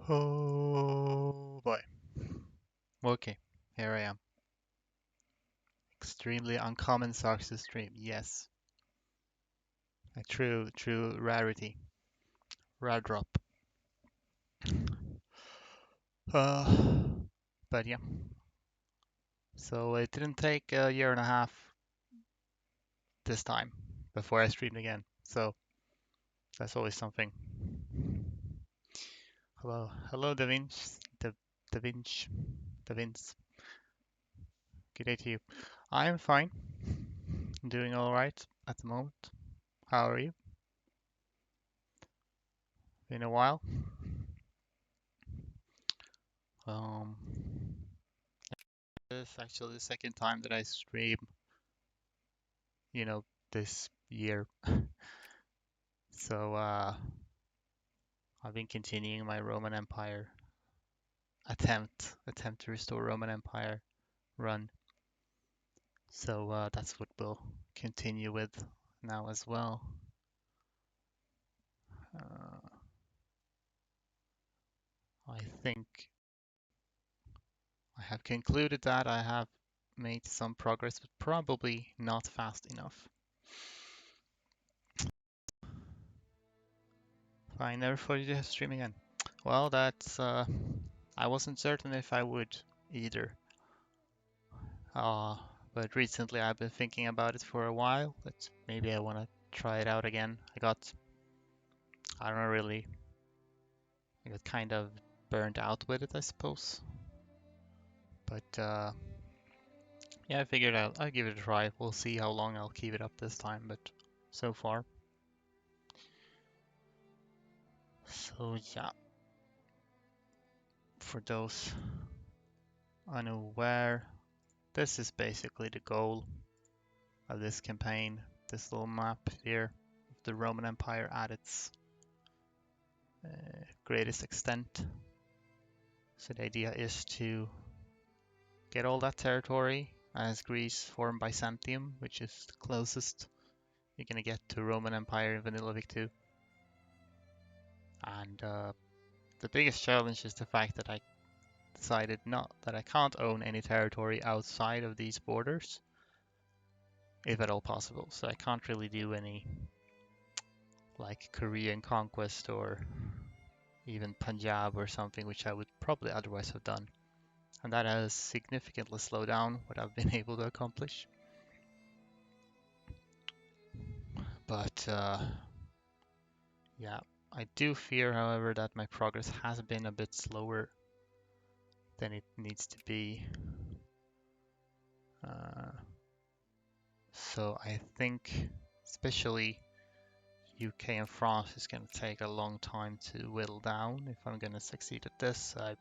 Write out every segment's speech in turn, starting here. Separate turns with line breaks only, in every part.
Oh boy. Okay, here I am. Extremely uncommon success stream. Yes, a true rarity. Rare drop. Uh, but yeah. So it didn't take a year and a half this time before I streamed again. So that's always something. Hello, Da Vinci, Da Vinci, Da Vinci. Good day to you. I'm fine. Doing all right at the moment. How are you? Been a while. Um, this is actually the second time that I stream, you know, this year. So I've been continuing my Roman Empire attempt to restore Roman Empire run. So that's what we'll continue with now as well. Uh, I think I have concluded that I have made some progress, but probably not fast enough. I never thought you'd stream again. Well, that's I wasn't certain if I would either. Uh, but recently I've been thinking about it for a while, but maybe I want to try it out again. I don't know really, I got kind of burned out with it, I suppose. But yeah, I figured I'll give it a try. We'll see how long I'll keep it up this time, but so far. So yeah, for those unaware, this is basically the goal of this campaign. This little map here of the Roman Empire at its greatest extent. So the idea is to get all that territory as Greece formed Byzantium, which is the closest you're gonna get to Roman Empire in vanilla Vic2. And the biggest challenge is the fact that I decided not that I can't own any territory outside of these borders, if at all possible. So I can't really do any like Korean conquest or even Punjab or something, which I would probably otherwise have done. And that has significantly slowed down what I've been able to accomplish. But yeah, I do fear, however, that my progress has been a bit slower than it needs to be. Uh, so I think, especially UK and France, is going to take a long time to whittle down if I'm going to succeed at this. I've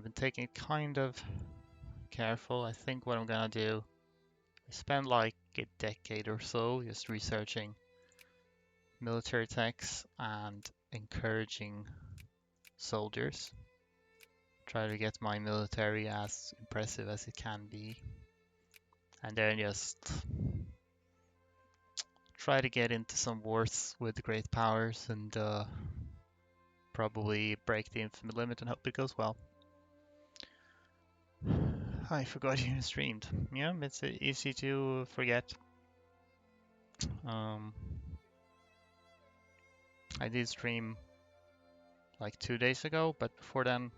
been taking it kind of careful. I think what I'm going to do is spend like a decade or so just researching military techs and encouraging soldiers. Try to get my military as impressive as it can be. And then just try to get into some wars with great powers and probably break the infamy limit and hope it goes well. I forgot you streamed. Yeah, it's easy to forget. Um, I did stream like 2 days ago, but before then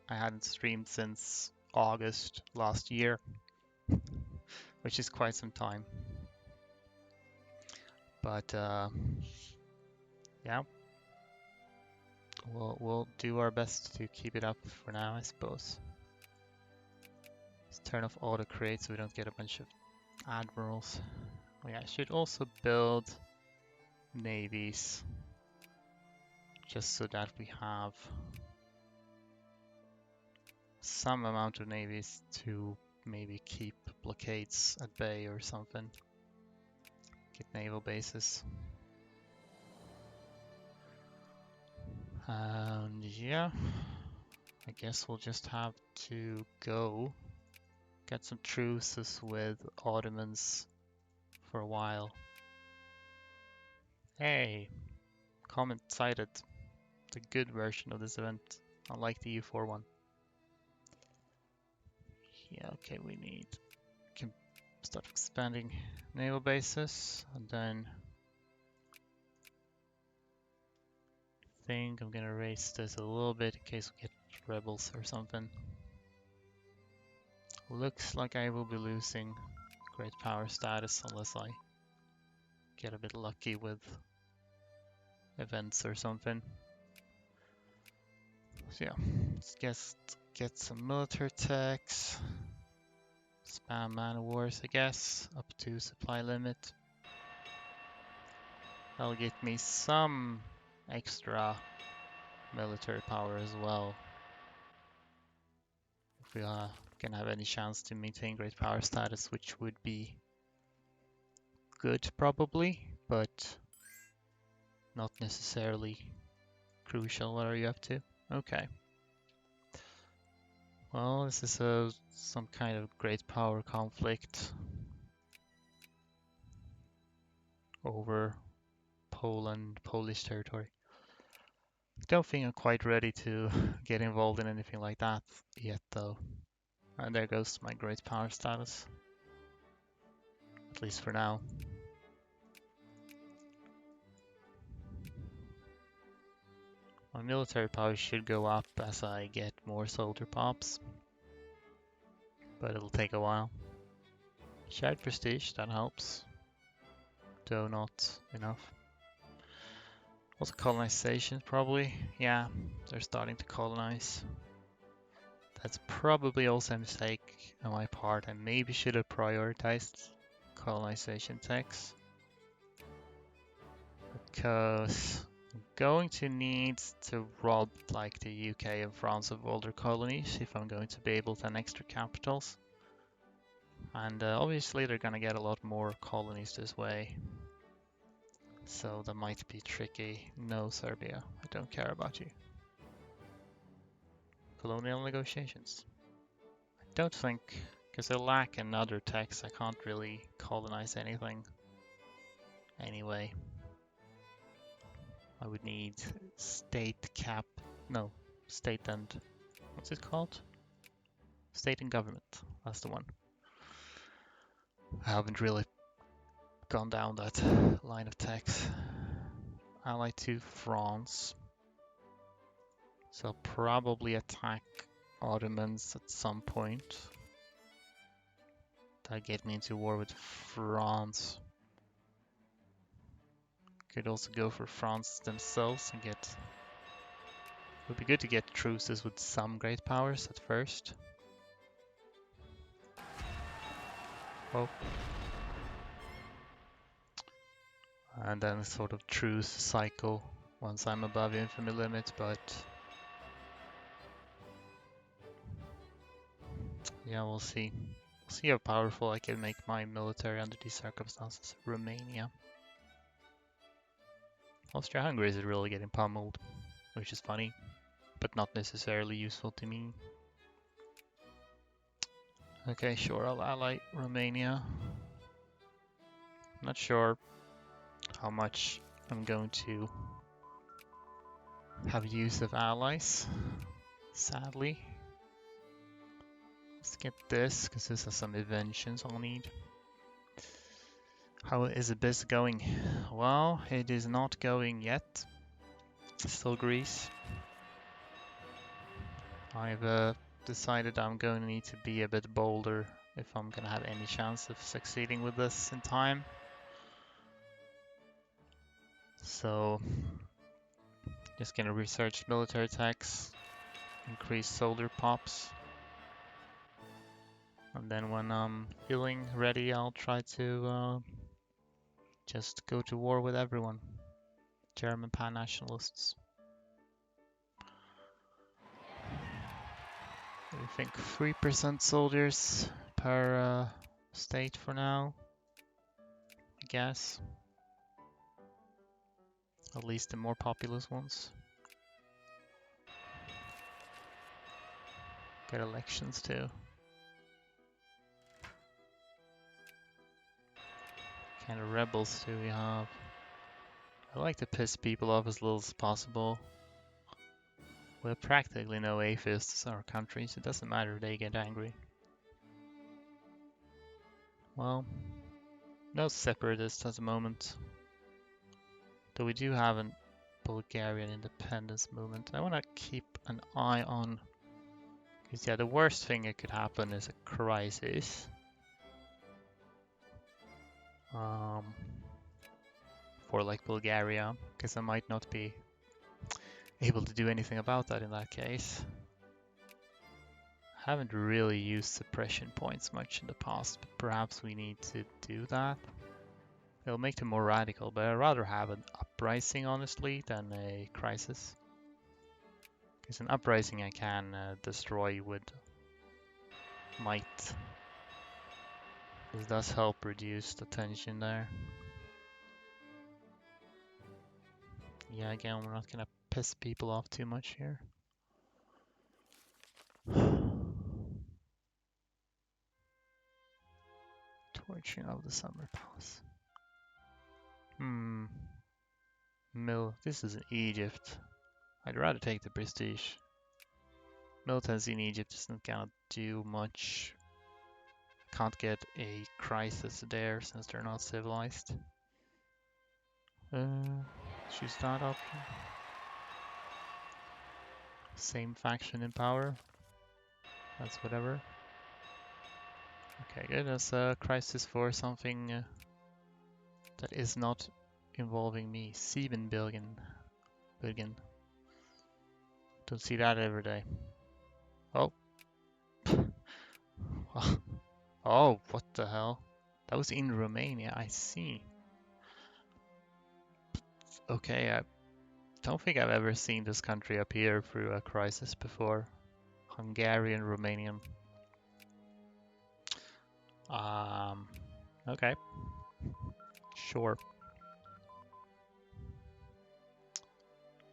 I hadn't streamed since August last year, which is quite some time. But yeah, we'll do our best to keep it up for now, I suppose. Let's turn off auto create so we don't get a bunch of admirals. Oh yeah, I should also build navies just so that we have some amount of navies to maybe keep blockades at bay or something. Get naval bases. And yeah, I guess we'll just have to go get some truces with Ottomans for a while. Hey, comment cited. the good version of this event, unlike the U4 one. Yeah, okay, we can start expanding naval bases, and then I think I'm gonna raise this a little bit in case we get rebels or something. Looks like I will be losing great power status unless I get a bit lucky with events or something. So yeah, let's just get some military techs. Spam man wars, I guess, up to supply limit. That'll get me some extra military power as well. If we can have any chance to maintain great power status, which would be good probably, but not necessarily crucial. What are you up to? Okay. Well, this is some kind of great power conflict over Poland, Polish territory. Don't think I'm quite ready to get involved in anything like that yet, though. And there goes my great power status. At least for now. My military power should go up as I get more soldier pops. But it'll take a while. Shared prestige, that helps. Though not enough. Also colonization, probably. Yeah, they're starting to colonize. That's probably also a mistake on my part. I maybe should have prioritized colonization techs. Because I'm going to need to rob like the UK and France of older colonies if I'm going to be able to annex their capitals. And obviously they're gonna get a lot more colonies this way. So that might be tricky. No, Serbia, I don't care about you. Colonial negotiations. I don't think, because I lack another text, I can't really colonize anything. Anyway, I would need state and, what's it called? State and government, that's the one. I haven't really gone down that line of text. Ally to France. So I'll probably attack Ottomans at some point. That'll get me into war with France. Could also go for France themselves and get... It would be good to get truces with some great powers at first. Oh. And then sort of truce cycle once I'm above infamy limit, but... Yeah, we'll see. We'll see how powerful I can make my military under these circumstances. Romania. Austria-Hungary is really getting pummeled, which is funny, but not necessarily useful to me. Okay, sure, I'll ally Romania. Not sure how much I'm going to have use of allies, sadly. Let's get this, because this has some inventions I'll need. How is this going? Well, it is not going yet. Still Greece. I've decided I'm going to need to be a bit bolder if I'm going to have any chance of succeeding with this in time. So, just going to research military attacks, increase soldier pops. And then when I'm feeling ready, I'll try to just go to war with everyone. German pan-nationalists. I think 3% soldiers per state for now, I guess. At least the more populous ones. Get elections too. Kind of rebels do we have? I like to piss people off as little as possible. We have practically no atheists in our country, so it doesn't matter if they get angry. Well, no separatists at the moment. Though we do have a Bulgarian independence movement. I want to keep an eye on... Because yeah, the worst thing that could happen is a crisis. For like Bulgaria, because I might not be able to do anything about that in that case. Haven't really used suppression points much in the past, but perhaps we need to do that. It'll make them more radical, but I'd rather have an uprising, honestly, than a crisis. Because an uprising I can destroy with might. This does help reduce the tension there. Yeah, again, we're not gonna piss people off too much here. Torching of the Summer Palace. This is in Egypt. I'd rather take the prestige. Militancy in Egypt is not gonna do much. Can't get a crisis there since they're not civilized. Choose that option. Same faction in power. That's whatever. Okay, good. That's a crisis for something that is not involving me. 7 billion. Don't see that every day. Oh. Oh, what the hell? That was in Romania, I see. Okay, I don't think I've ever seen this country appear through a crisis before. Hungarian, Romanian. Okay. Sure.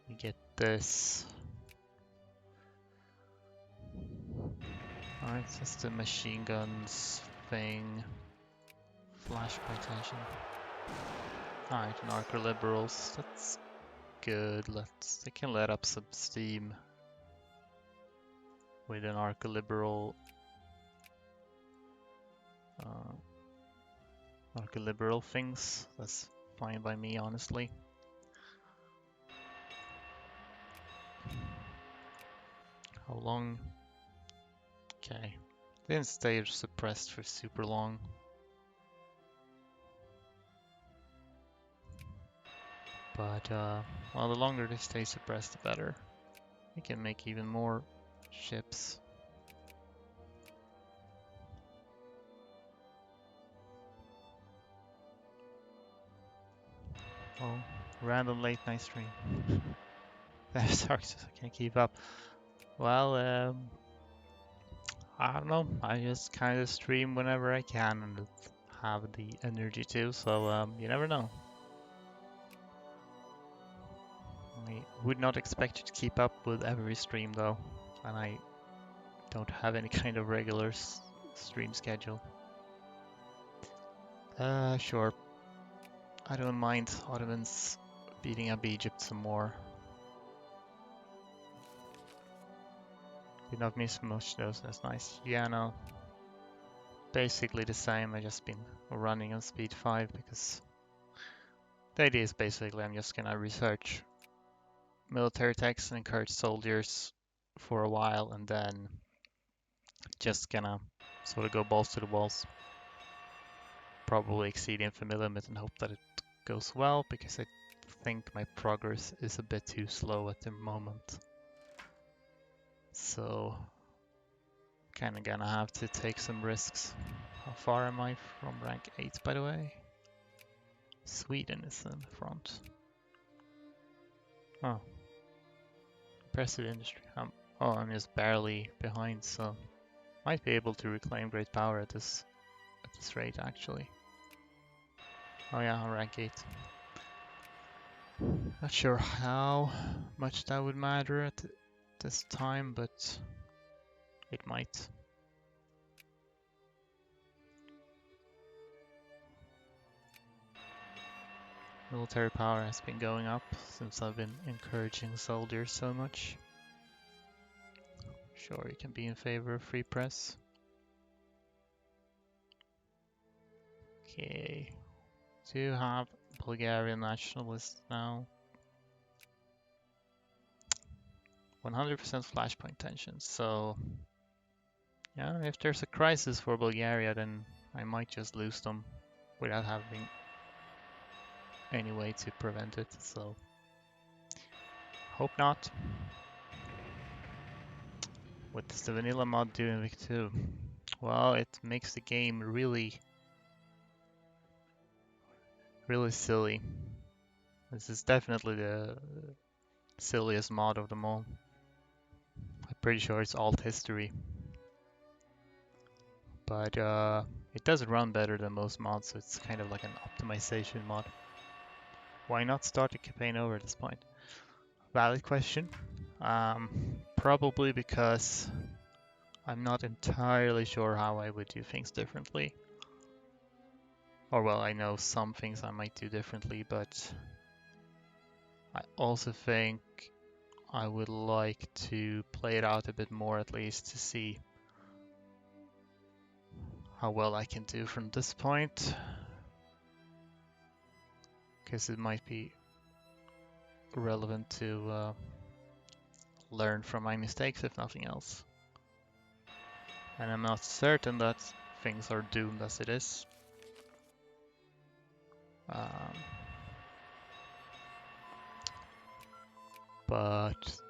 We get this. Alright, so that's the machine guns thing. Flash by tension. Alright, narco liberals. That's good. They can let up some steam with an narco liberal things. That's fine by me, honestly. How long? Okay. Didn't stay suppressed for super long. But, well, the longer they stay suppressed, the better. We can make even more ships. Oh, random late night stream. Sorry, I can't keep up. Well, I don't know. I just kind of stream whenever I can and have the energy to, so you never know. I would not expect you to keep up with every stream though, and I don't have any kind of regular stream schedule. Sure. I don't mind Ottomans beating up Egypt some more. Did not miss much though, so that's nice. Yeah, no. Basically the same, I just been running on speed 5 because the idea is basically I'm just gonna research military texts and encourage soldiers for a while and then just gonna sort of go balls to the walls. Probably exceed infamy limit and hope that it goes well because I think my progress is a bit too slow at the moment. So kinda gonna have to take some risks. How far am I from rank 8 by the way? Sweden is in the front. Oh. Impressive industry. I'm just barely behind, so might be able to reclaim great power at this rate actually. Oh yeah, on rank 8. Not sure how much that would matter at this time, but it might. Military power has been going up since I've been encouraging soldiers so much. Sure, you can be in favor of free press. Okay. Do have Bulgarian nationalists now. 100% flashpoint tension. So, yeah, if there's a crisis for Bulgaria, then I might just lose them without having any way to prevent it. So, hope not. What does the vanilla mod do in Vic2? Well, it makes the game really silly. This is definitely the silliest mod of them all. I'm pretty sure it's alt history. But it does run better than most mods, so it's kind of like an optimization mod. Why not start a campaign over at this point? Valid question. Probably because I'm not entirely sure how I would do things differently. Or well, I know some things I might do differently, but I also think I would like to play it out a bit more at least to see how well I can do from this point. Because it might be relevant to learn from my mistakes if nothing else. And I'm not certain that things are doomed as it is. But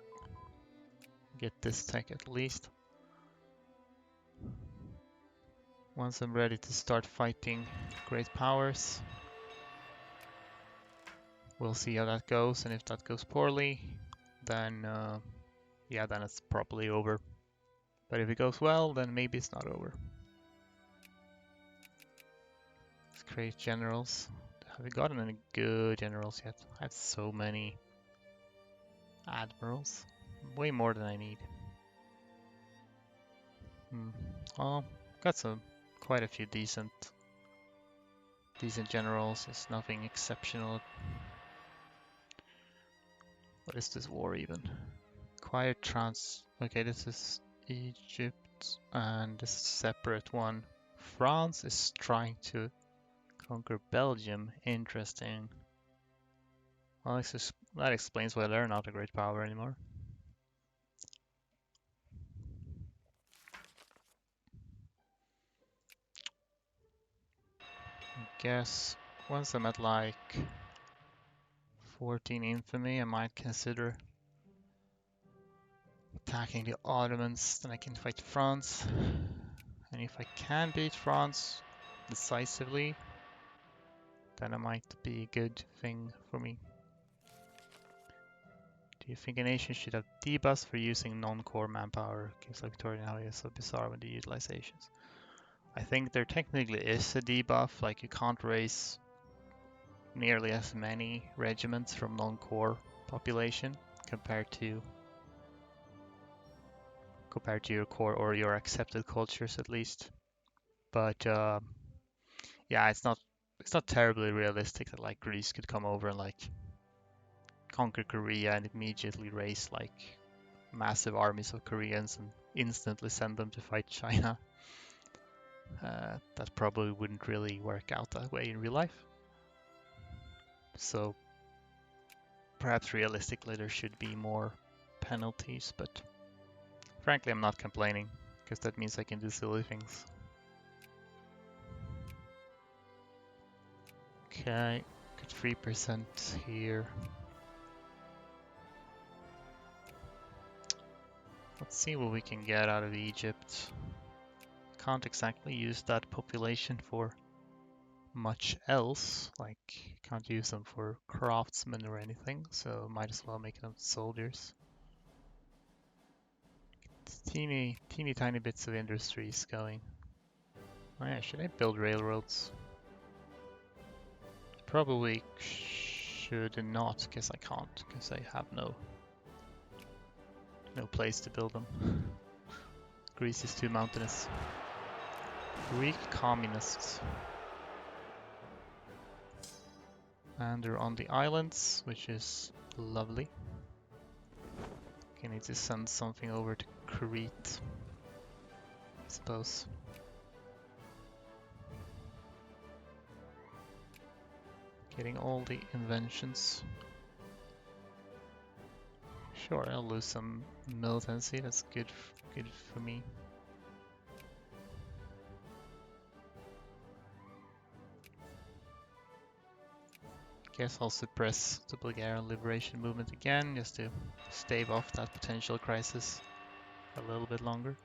get this tech at least. Once I'm ready to start fighting great powers, we'll see how that goes, and if that goes poorly, then yeah, then it's probably over. But if it goes well, then maybe it's not over. Let's create generals. Have we gotten any good generals yet? I have so many admirals. Way more than I need. Well, got quite a few decent generals. It's nothing exceptional. What is this war even? Quiet trans. Okay, this is Egypt, and this is a separate one. France is trying to conquer Belgium. Interesting. Well, that explains why they're not a great power anymore. I guess once I'm at like 14 infamy, I might consider attacking the Ottomans, then I can fight France. And if I can beat France decisively, then it might be a good thing for me. Do you think a nation should have debuffs for using non-core manpower? Games like Victoria and how is so bizarre when the utilizations. I think there technically is a debuff, like you can't raise nearly as many regiments from non-core population compared to your core or your accepted cultures at least. But yeah, it's not terribly realistic that like Greece could come over and like conquer Korea and immediately raise like massive armies of Koreans and instantly send them to fight China. That probably wouldn't really work out that way in real life. So perhaps realistically there should be more penalties, but frankly I'm not complaining because that means I can do silly things. Okay, get 3% here. Let's see what we can get out of Egypt. Can't exactly use that population for much else, like can't use them for craftsmen or anything, so might as well make them soldiers. Teeny tiny bits of industries going. Oh yeah, should I build railroads? Probably should not, because I can't, because I have no place to build them. Greece is too mountainous. Greek communists. And they're on the islands, which is lovely. Okay, need to send something over to Crete, I suppose. Getting all the inventions. Sure, I'll lose some militancy. That's good for me. Guess I'll suppress the Bulgarian liberation movement again, just to stave off that potential crisis a little bit longer.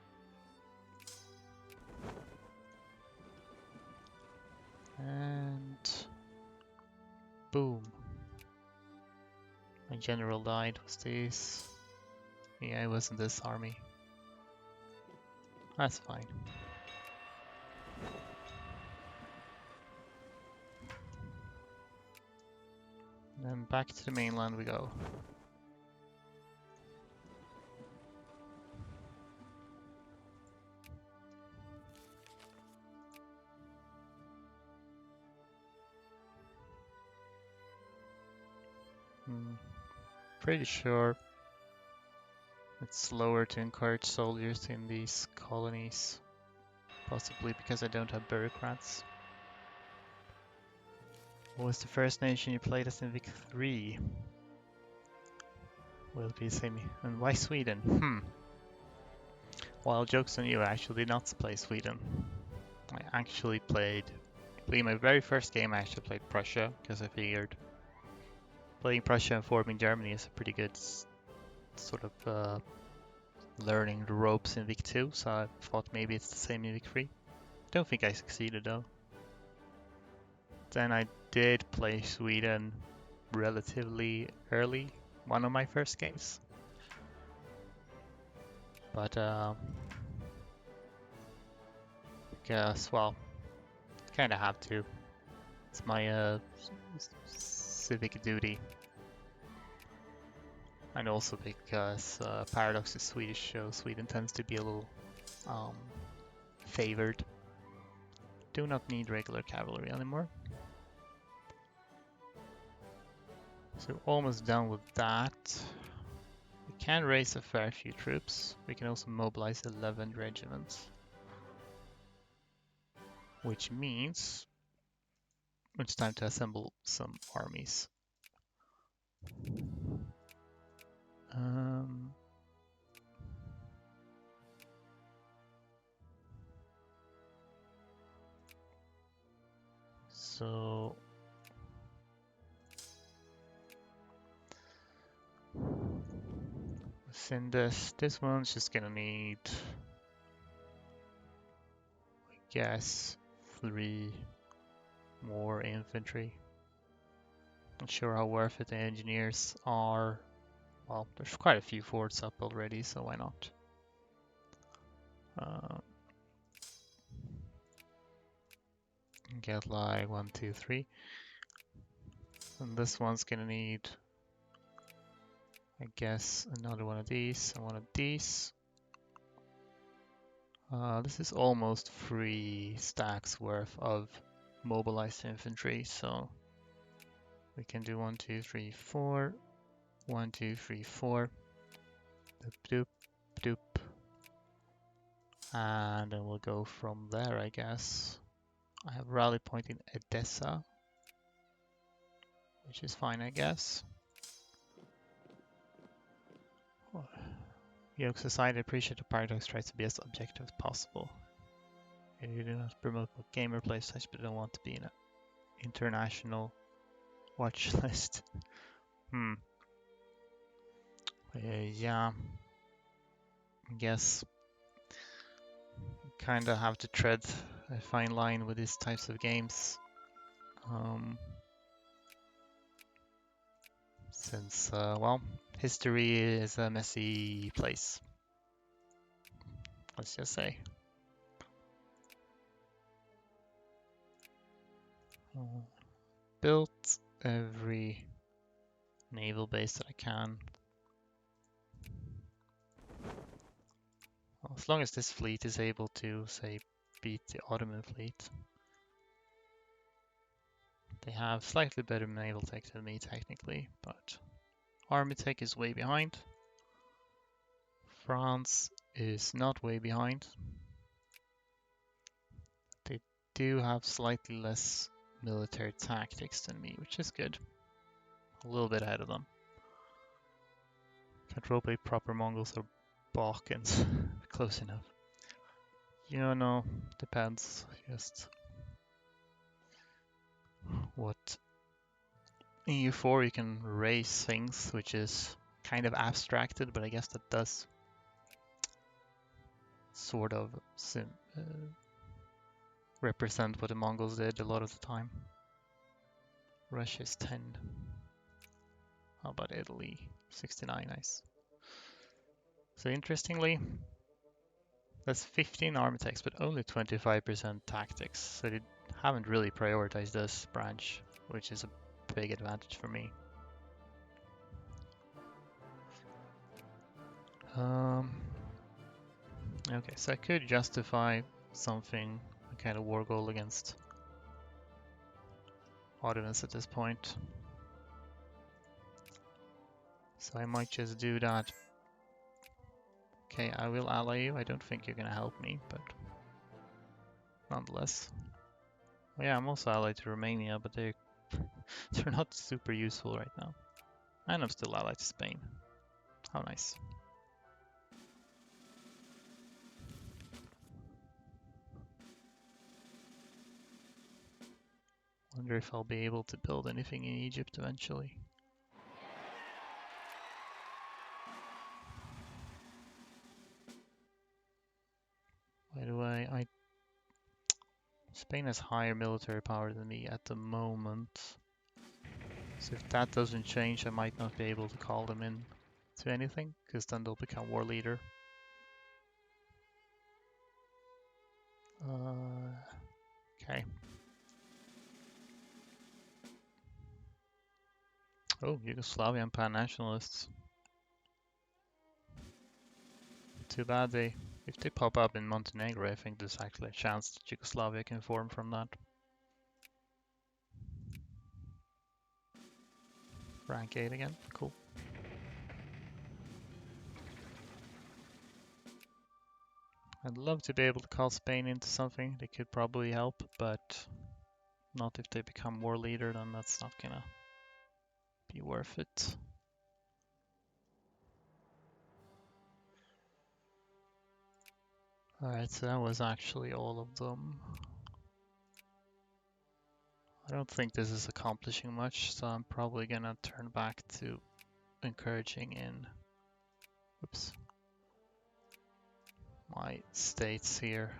And boom. My general died. Was this? Yeah, it wasn't this army. That's fine. And then back to the mainland we go. Pretty sure it's slower to encourage soldiers in these colonies. Possibly because I don't have bureaucrats. What was the first nation you played as in Vic2? Will be the same. And why Sweden? Well, joke's on you, I actually did not play Sweden. I actually played my very first game I actually played Prussia, because I figured playing Prussia and forming Germany is a pretty good sort of learning the ropes in Vic2, so I thought maybe it's the same in Vic3. Don't think I succeeded though. Then I did play Sweden relatively early, one of my first games. But guess, well, kinda have to. It's my civic duty. And also because Paradox is Swedish, so Sweden tends to be a little favored. Do not need regular cavalry anymore. So almost done with that. We can raise a fair few troops. We can also mobilize 11 regiments. Which means it's time to assemble some armies. So within this one's just gonna need, I guess, 3 more infantry. Not sure how worth it the engineers are. Well, there's quite a few forts up already, so why not? Get like 1, 2, 3. And this one's gonna need, I guess, another one of these and one of these. This is almost 3 stacks worth of mobilized infantry, so we can do 1, 2, 3, 4. 1, 2, 3, 4. Doop, doop, doop. And then we'll go from there, I guess. I have rally point in Edessa, which is fine, I guess. Yoke Society appreciate the Paradox tries to be as objective as possible. You do not promote what gamer plays such, but don't want to be in an international watch list. Yeah. I guess kind of have to tread a fine line with these types of games. Since, well, history is a messy place. Let's just say. Built every naval base that I can. Well, as long as this fleet is able to, say, beat the Ottoman fleet. They have slightly better naval tech than me, technically, but army tech is way behind. France is not way behind. They do have slightly less military tactics than me, which is good. A little bit ahead of them. Can't roleplay proper Mongols or Balkans. Close enough. You know, depends. Just what. In U4 you can raise things, which is kind of abstracted, but I guess that does sort of represent what the Mongols did a lot of the time. Russia's 10. How about Italy? 69, nice. So interestingly, that's 15 army techs, but only 25% tactics. So they haven't really prioritized this branch, which is a big advantage for me. Okay, so I could justify something, a kind of war goal against Ottomans at this point. So I might just do that. Okay, I will ally you. I don't think you're gonna help me, but nonetheless. Well, yeah, I'm also allied to Romania, but they're not super useful right now. And I'm still allied to Spain. How nice. Wonder if I'll be able to build anything in Egypt eventually. By the way, Spain has higher military power than me at the moment. So if that doesn't change, I might not be able to call them in to anything, because then they'll become war leader. Okay. Oh, Yugoslavian pan-nationalists. Too bad if they pop up in Montenegro, I think there's actually a chance that Yugoslavia can form from that. Rank 8 again, cool. I'd love to be able to call Spain into something. They could probably help, but not if they become war leader, then that's not gonna be worth it. Alright, so that was actually all of them. I don't think this is accomplishing much, so I'm probably gonna turn back to encouraging in my states here.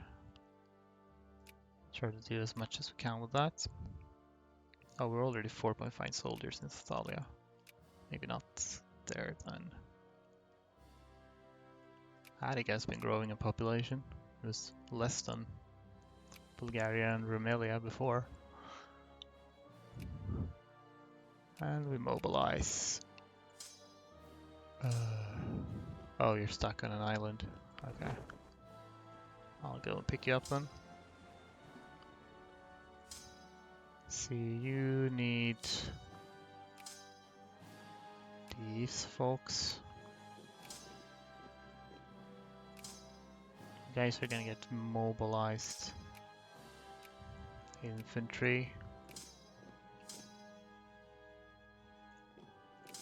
Try to do as much as we can with that. Oh, we're already 4.5 soldiers in Thalia. Maybe not there then. Attica has been growing in population. It was less than Bulgaria and Rumelia before. And we mobilize. Oh, you're stuck on an island. Okay. I'll go and pick you up then. See, you need these folks. You guys are gonna get mobilized. Infantry.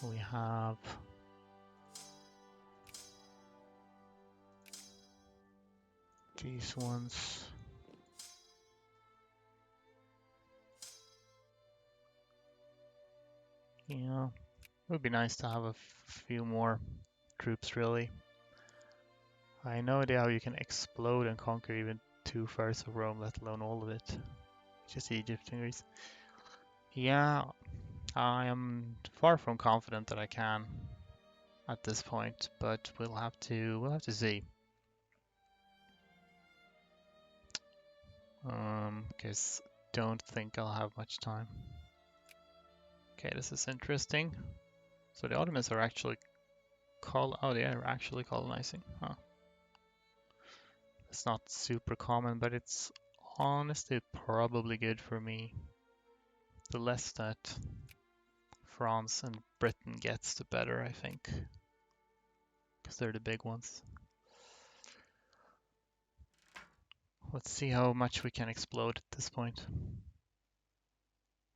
We have these ones. Yeah, it would be nice to have a few more troops, really. I have no idea how you can explode and conquer even 2/3 of Rome, let alone all of it. Just Egypt and Greece. Yeah, I am far from confident that I can at this point, but we'll have to see. Because don't think I'll have much time. Okay, this is interesting. So the Ottomans are actually they are actually colonizing. Huh. It's not super common, but it's honestly probably good for me. The less that France and Britain gets, the better, I think. because they're the big ones. Let's see how much we can explode at this point.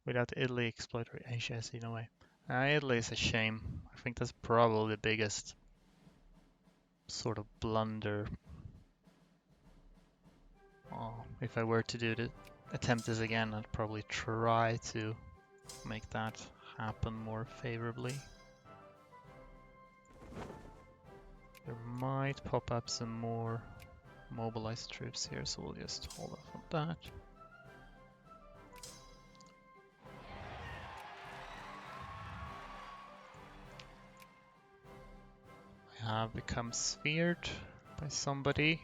Without Italy exploit Asia, see no way. Italy is a shame. I think that's probably the biggest sort of blunder. Oh, if I were to attempt this again, I'd probably try to make that happen more favorably. There might pop up some more mobilized troops here, so we'll just hold off on that. I have become sphered by somebody,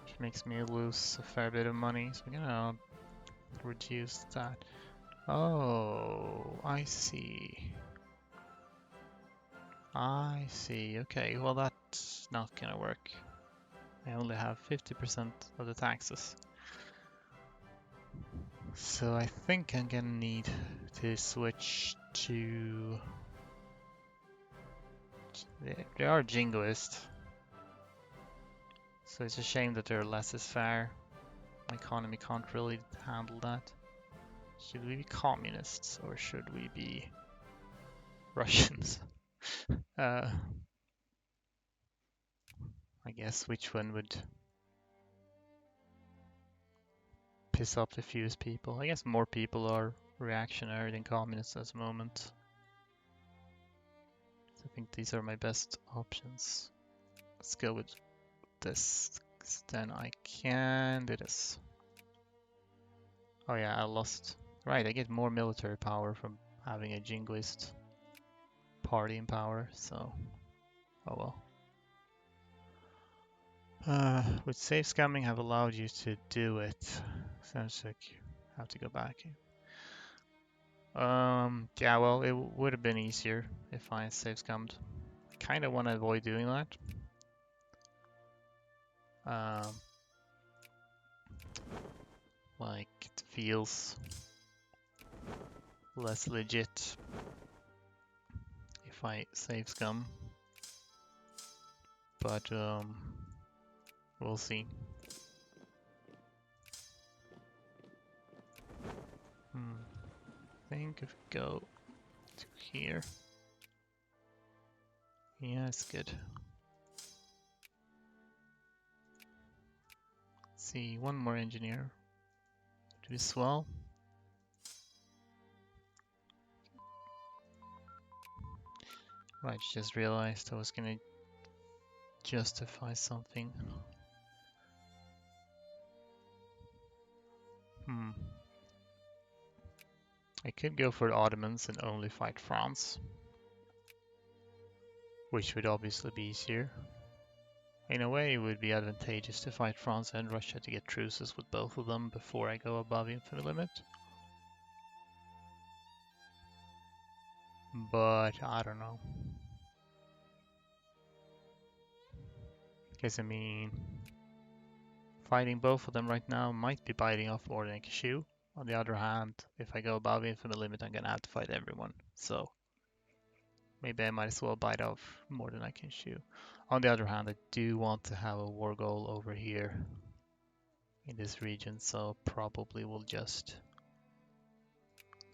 which makes me lose a fair bit of money, so we're gonna reduce that. Oh, I see. I see. Okay, well that's not gonna work. I only have 50% of the taxes. So I think I'm gonna need to switch to... They are jingoist. So it's a shame that they're less as fair. My economy can't really handle that. Should we be communists or should we be Russians? I guess which one would piss off the fewest people? I guess more people are reactionary than communists at the moment. I think these are my best options. Let's go with this. Then I can do this. Oh yeah, I lost. Right, I get more military power from having a jingoist party in power, so oh well. Would safe scamming have allowed you to do it? Sounds like you have to go back. Yeah, well, it would have been easier if I safe scammed. I kind of want to avoid doing that. Um, like, it feels less legit if I save scum. But, we'll see. I think if we go to here. Yeah, it's good. Let's see, one more engineer. Do swell. Right, just realized I was gonna justify something. I could go for the Ottomans and only fight France, which would obviously be easier. In a way, it would be advantageous to fight France and Russia to get truces with both of them before I go above infamy limit. But I don't know. Because I mean, fighting both of them right now might be biting off more than I can chew. On the other hand, if I go above infamy limit, I'm gonna have to fight everyone. So maybe I might as well bite off more than I can chew. On the other hand, I do want to have a war goal over here in this region, so probably we'll just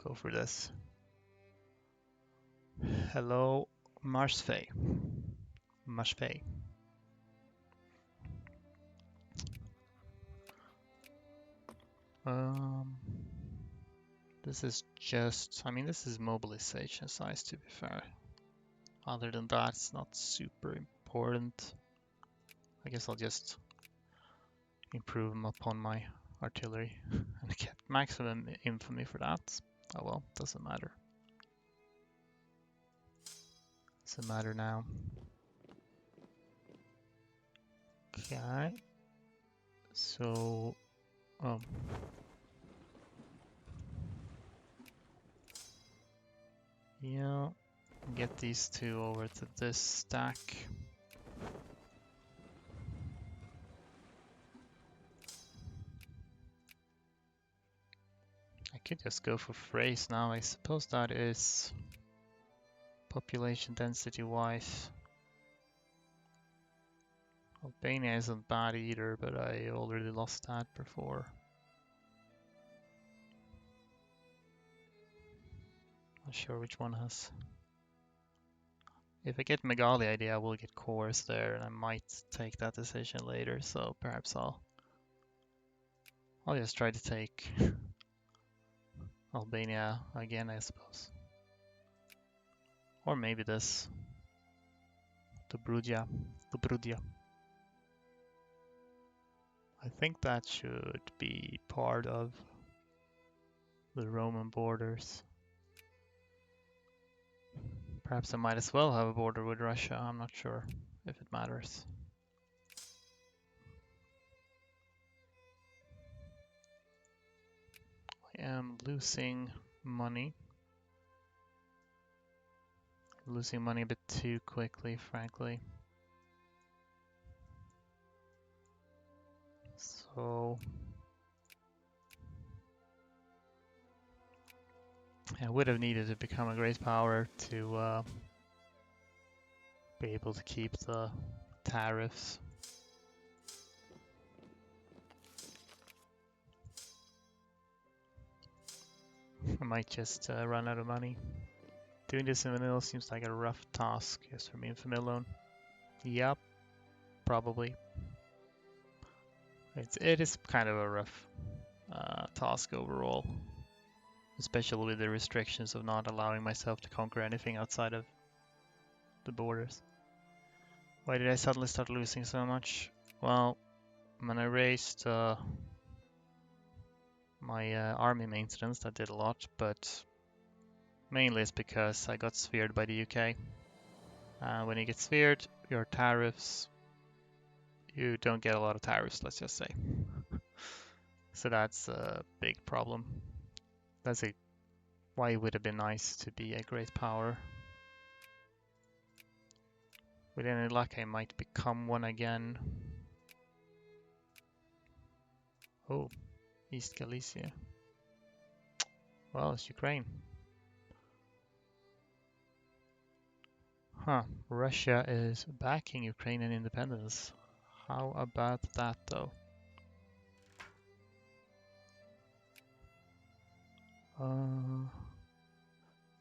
go for this. Hello, Marsfay. Marsfay. This is just, I mean, this is mobilization size to be fair. Other than that, it's not super important. I guess I'll just improve them upon my artillery and get maximum infamy for that. Oh well, doesn't matter. Doesn't matter now. Okay. So, yeah, get these two over to this stack. I could just go for phrase now. I suppose that is Population density wise. Albania isn't bad either, but I already lost that before. Not sure which one has. If I get Megali idea, I will get cores there, and I might take that decision later. So perhaps I'll just try to take Albania again, I suppose. Or maybe this. Dobruja. I think that should be part of the Roman borders. Perhaps I might as well have a border with Russia. I'm not sure if it matters. I am losing money. Losing money a bit too quickly, frankly. So I would have needed to become a great power to be able to keep the tariffs. I might just run out of money. Doing this in vanilla seems like a rough task, just for me and Familone. Yep, probably. It is kind of a rough task overall, especially with the restrictions of not allowing myself to conquer anything outside of the borders. Why did I suddenly start losing so much? Well, when I raised my army maintenance, that did a lot, but mainly it's because I got sphered by the UK. When you get sphered, your tariffs, you don't get a lot of tariffs, let's just say. So that's a big problem. That's why it would have been nice to be a great power. With any luck, I might become one again. Oh, East Galicia. Well, it's Ukraine. Huh, Russia is backing Ukrainian independence. How about that, though?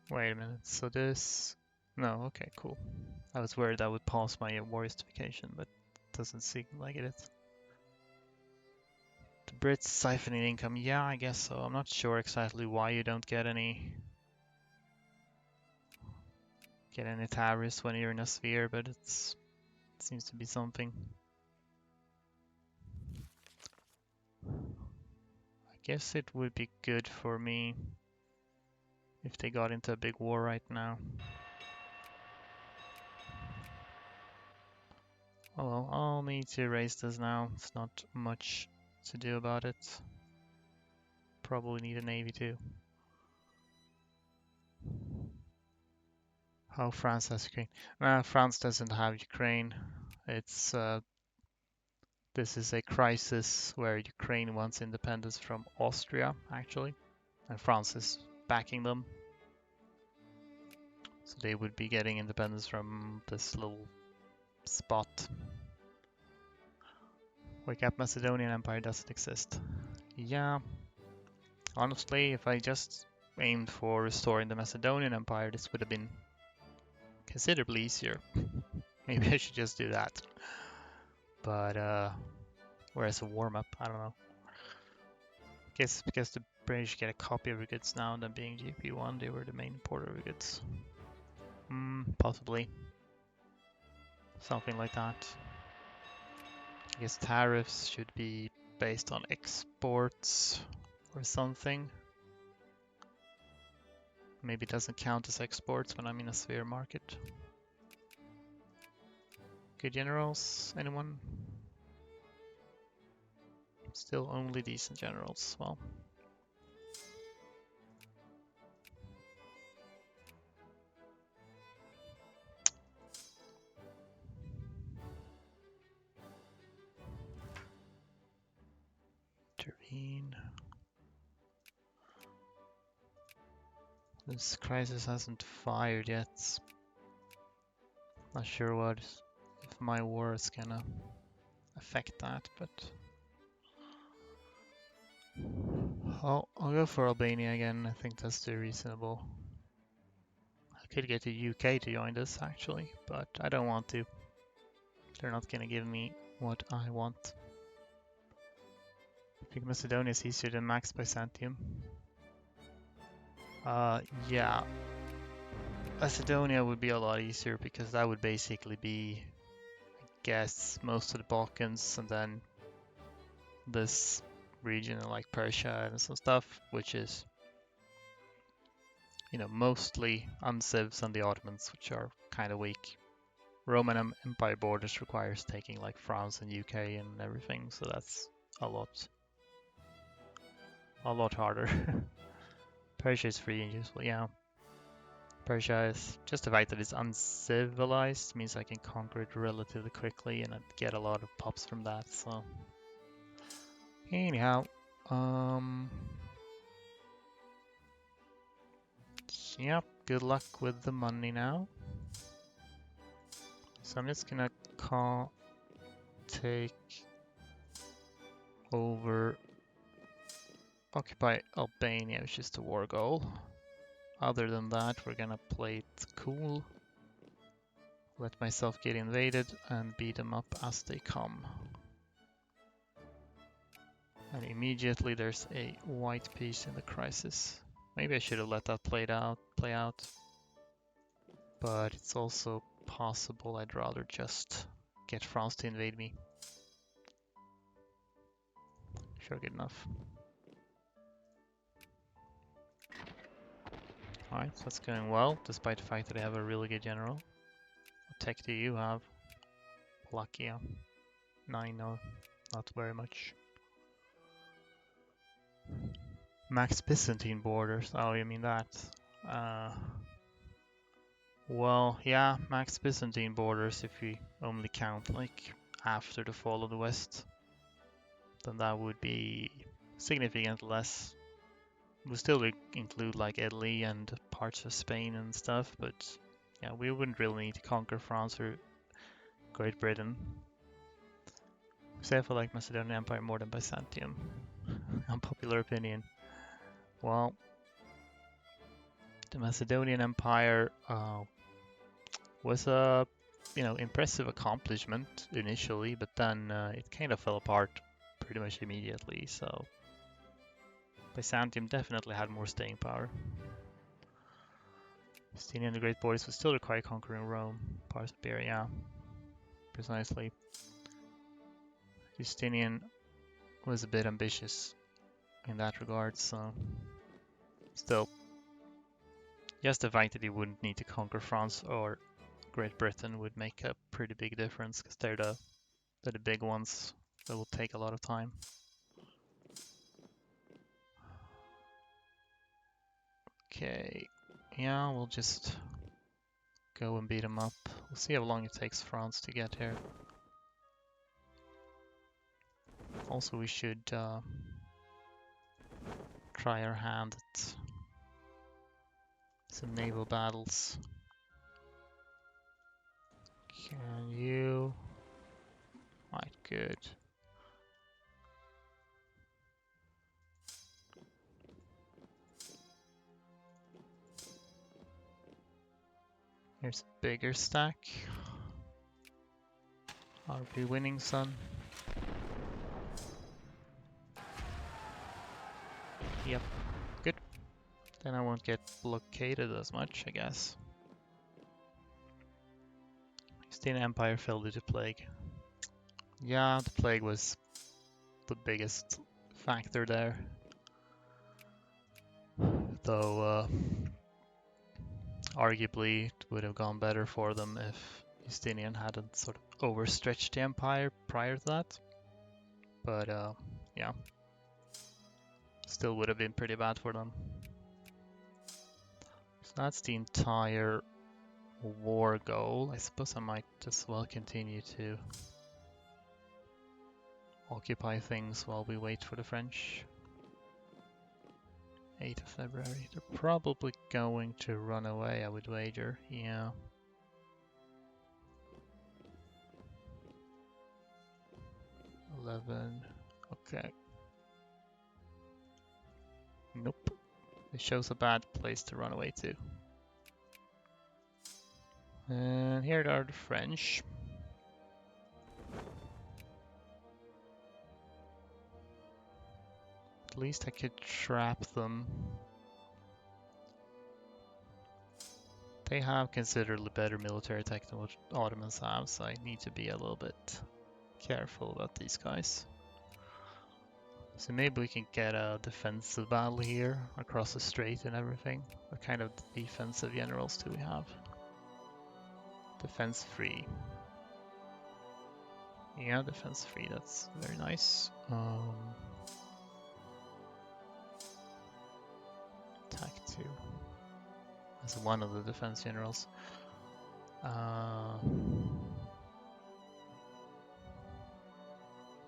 Wait a minute, so this... No, okay, cool. I was worried that would pause my war justification, but it doesn't seem like it is. The Brits siphoning income, yeah, I guess so. I'm not sure exactly why you don't get any tariffs when you're in a sphere, but it seems to be something. I guess it would be good for me if they got into a big war right now. Oh well, I'll need to erase this now. It's not much to do about it. Probably need a navy too. How France has Ukraine? France doesn't have Ukraine. It's this is a crisis where Ukraine wants independence from Austria, actually, and France is backing them. So they would be getting independence from this little spot. Wake up, Macedonian Empire doesn't exist. Yeah, honestly, if I just aimed for restoring the Macedonian Empire, this would have been considerably easier. Maybe I should just do that. But, whereas a warm-up, I don't know. Guess because the British get a copy of the goods now, and then being GP1, they were the main importer of the goods. Possibly. Something like that. I guess tariffs should be based on exports or something. Maybe it doesn't count as exports when I'm in a sphere market. Good generals, anyone? Still only decent generals, well. Intervene. This crisis hasn't fired yet. Not sure if my war is gonna affect that, but I'll go for Albania again. I think that's too reasonable. I could get the UK to join this actually, but I don't want to. They're not gonna give me what I want. I think Macedonia is easier than Max Byzantium. Yeah. Macedonia would be a lot easier because that would basically be, I guess, most of the Balkans and then this region like Persia and some stuff, which is, mostly uncivs and the Ottomans, which are kind of weak. Roman Empire borders requires taking like France and UK and everything, so that's a lot harder. Persia is free and useful, yeah. Persia is just the fact that it's uncivilized means I can conquer it relatively quickly and I'd get a lot of pops from that, so anyhow, yeah, good luck with the money now. So I'm just gonna take over, occupy Albania, which is the war goal. Other than that, we're gonna play it cool, let myself get invaded and beat them up as they come. And immediately there's a white piece in the crisis. Maybe I should have let that play out. But it's also possible I'd rather just get France to invade me. Sure, good enough. Alright, so that's going well, despite the fact that I have a really good general. What tech do you have? Lucky, 9, no, not very much. Max Byzantine borders, oh, you mean that? Well, yeah, max Byzantine borders if we only count like after the fall of the West, then that would be significantly less. We still include like Italy and parts of Spain and stuff, but yeah, we wouldn't really need to conquer France or Great Britain. Say I feel like Macedonian Empire more than Byzantium. Unpopular opinion. Well, the Macedonian Empire was a impressive accomplishment initially, but then it kind of fell apart pretty much immediately. So Byzantium definitely had more staying power. Justinian and the Great Borders would still require conquering Rome, parts of Iberia, yeah, precisely. Justinian was a bit ambitious in that regard, so still, just the fact that he wouldn't need to conquer France or Great Britain would make a pretty big difference because they're the big ones that will take a lot of time. Okay, yeah, we'll just go and beat him up. We'll see how long it takes France to get here. Also, we should try our hand at some naval battles. Can you? Right, good. Here's a bigger stack. Are we winning, son? Yep, good. Then I won't get blockaded as much, I guess. Justinian Empire fell due to plague. Yeah, the plague was the biggest factor there. Though, arguably, it would have gone better for them if Justinian hadn't sort of overstretched the empire prior to that. But, yeah. Still would have been pretty bad for them. So that's the entire war goal. I suppose I might as well continue to occupy things while we wait for the French. 8th of February. They're probably going to run away, I would wager. Yeah. 11. Okay. Nope. It shows a bad place to run away to. And here are the French. At least I could trap them. They have considerably better military tech than what Ottomans have, so I need to be a little bit careful about these guys. So maybe we can get a defensive battle here across the strait and everything. What kind of defensive generals do we have? Defense free. Yeah, defense free, that's very nice. Attack 2. That's one of the defense generals.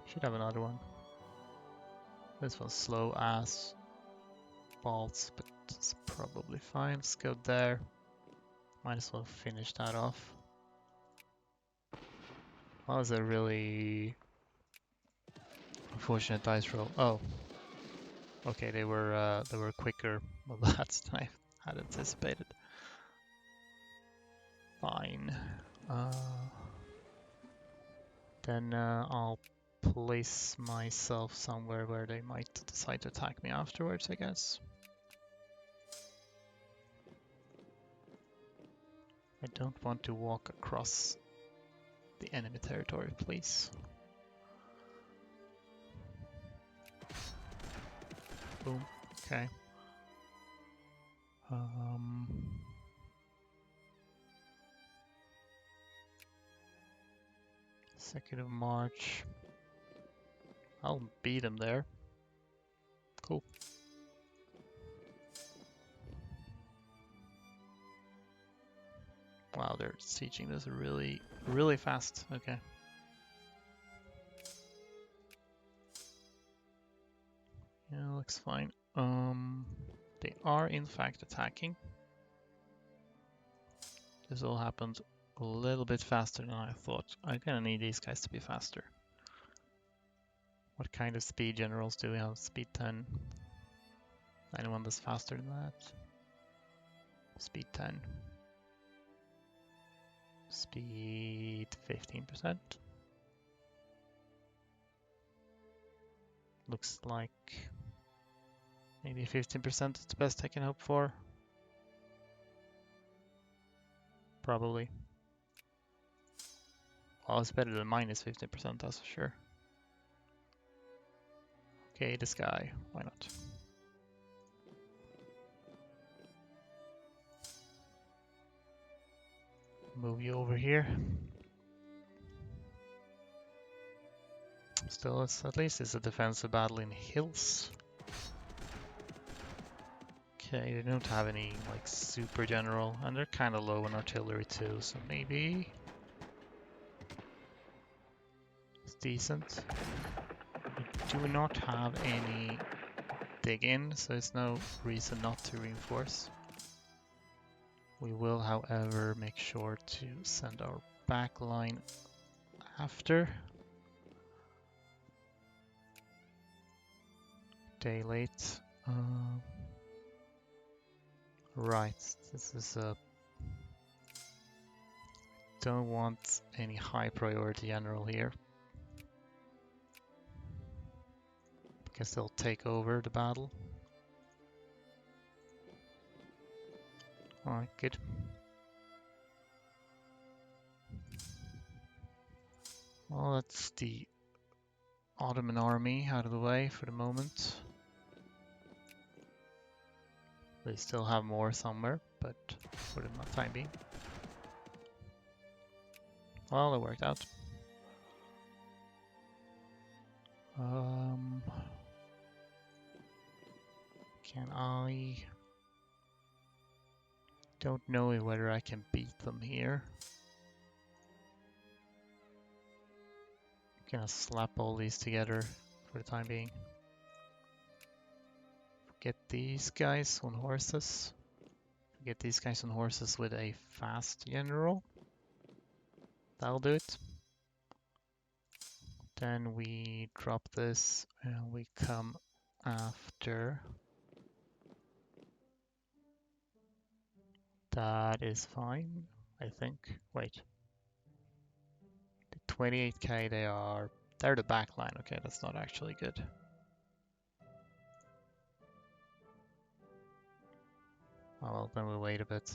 Should have another one. This one's slow as balls, but it's probably fine. Let's go there. Might as well finish that off. That was a really unfortunate dice roll. Oh, okay, they were quicker with that than I had anticipated. Fine. Then I'll place myself somewhere where they might decide to attack me afterwards, I guess. I don't want to walk across the enemy territory, please. Boom. Okay. 2nd of March. I'll beat him there. Cool. Wow, they're sieging this really, really fast. Okay. Yeah, looks fine. They are in fact attacking. This all happened a little bit faster than I thought. I'm gonna need these guys to be faster. What kind of speed generals do we have? Speed 10. Anyone that's faster than that? Speed 10. Speed 15%. Looks like maybe 15% is the best I can hope for. Probably. Well, it's better than minus 15%, that's for sure. Okay, this guy, why not? Move you over here. Still, at least it's a defensive battle in hills. Okay, they don't have any like super general, and they're kind of low in artillery too, so maybe it's decent. We do not have any dig in, so there's no reason not to reinforce. We will, however, make sure to send our back line after. Day late. Right, this is a... Don't want any high priority general here. Guess they'll take over the battle. Alright, good. Well, that's the Ottoman army out of the way for the moment. They still have more somewhere, but for the time being. Well, it worked out. Can I... Don't know whether I can beat them here. I'm gonna slap all these together for the time being. Get these guys on horses. Get these guys on horses with a fast general. That'll do it. Then we drop this and we come after. That is fine, I think. Wait. The 28k, they're the back line. Okay, that's not actually good. Oh, well, then we'll wait a bit.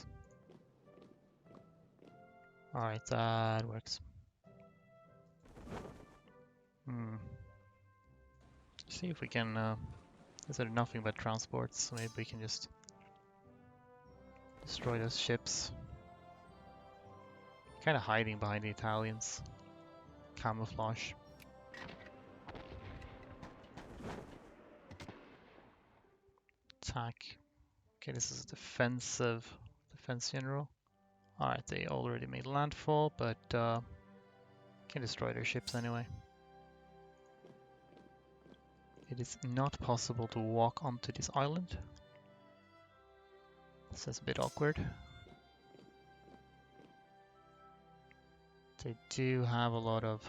Alright, that works. See if we can, is there nothing but transports, so maybe we can just destroy those ships. Kind of hiding behind the Italians. Camouflage. Attack. Okay, this is a defense general. Alright, they already made landfall, but can destroy their ships anyway. It is not possible to walk onto this island. This is a bit awkward. They do have a lot of...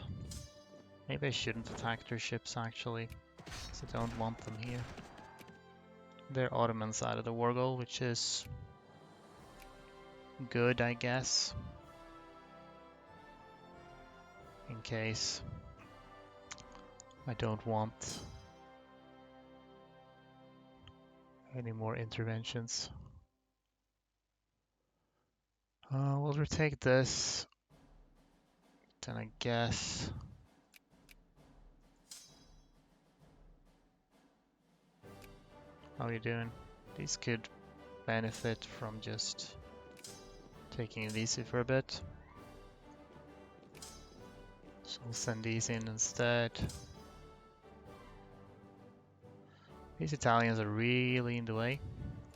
Maybe I shouldn't attack their ships actually, because I don't want them here. They're Ottomans out of the war goal, which is good, I guess. In case I don't want any more interventions. We'll retake this. Then I guess... How are you doing? These could benefit from just taking it easy for a bit. So we'll send these in instead. These Italians are really in the way.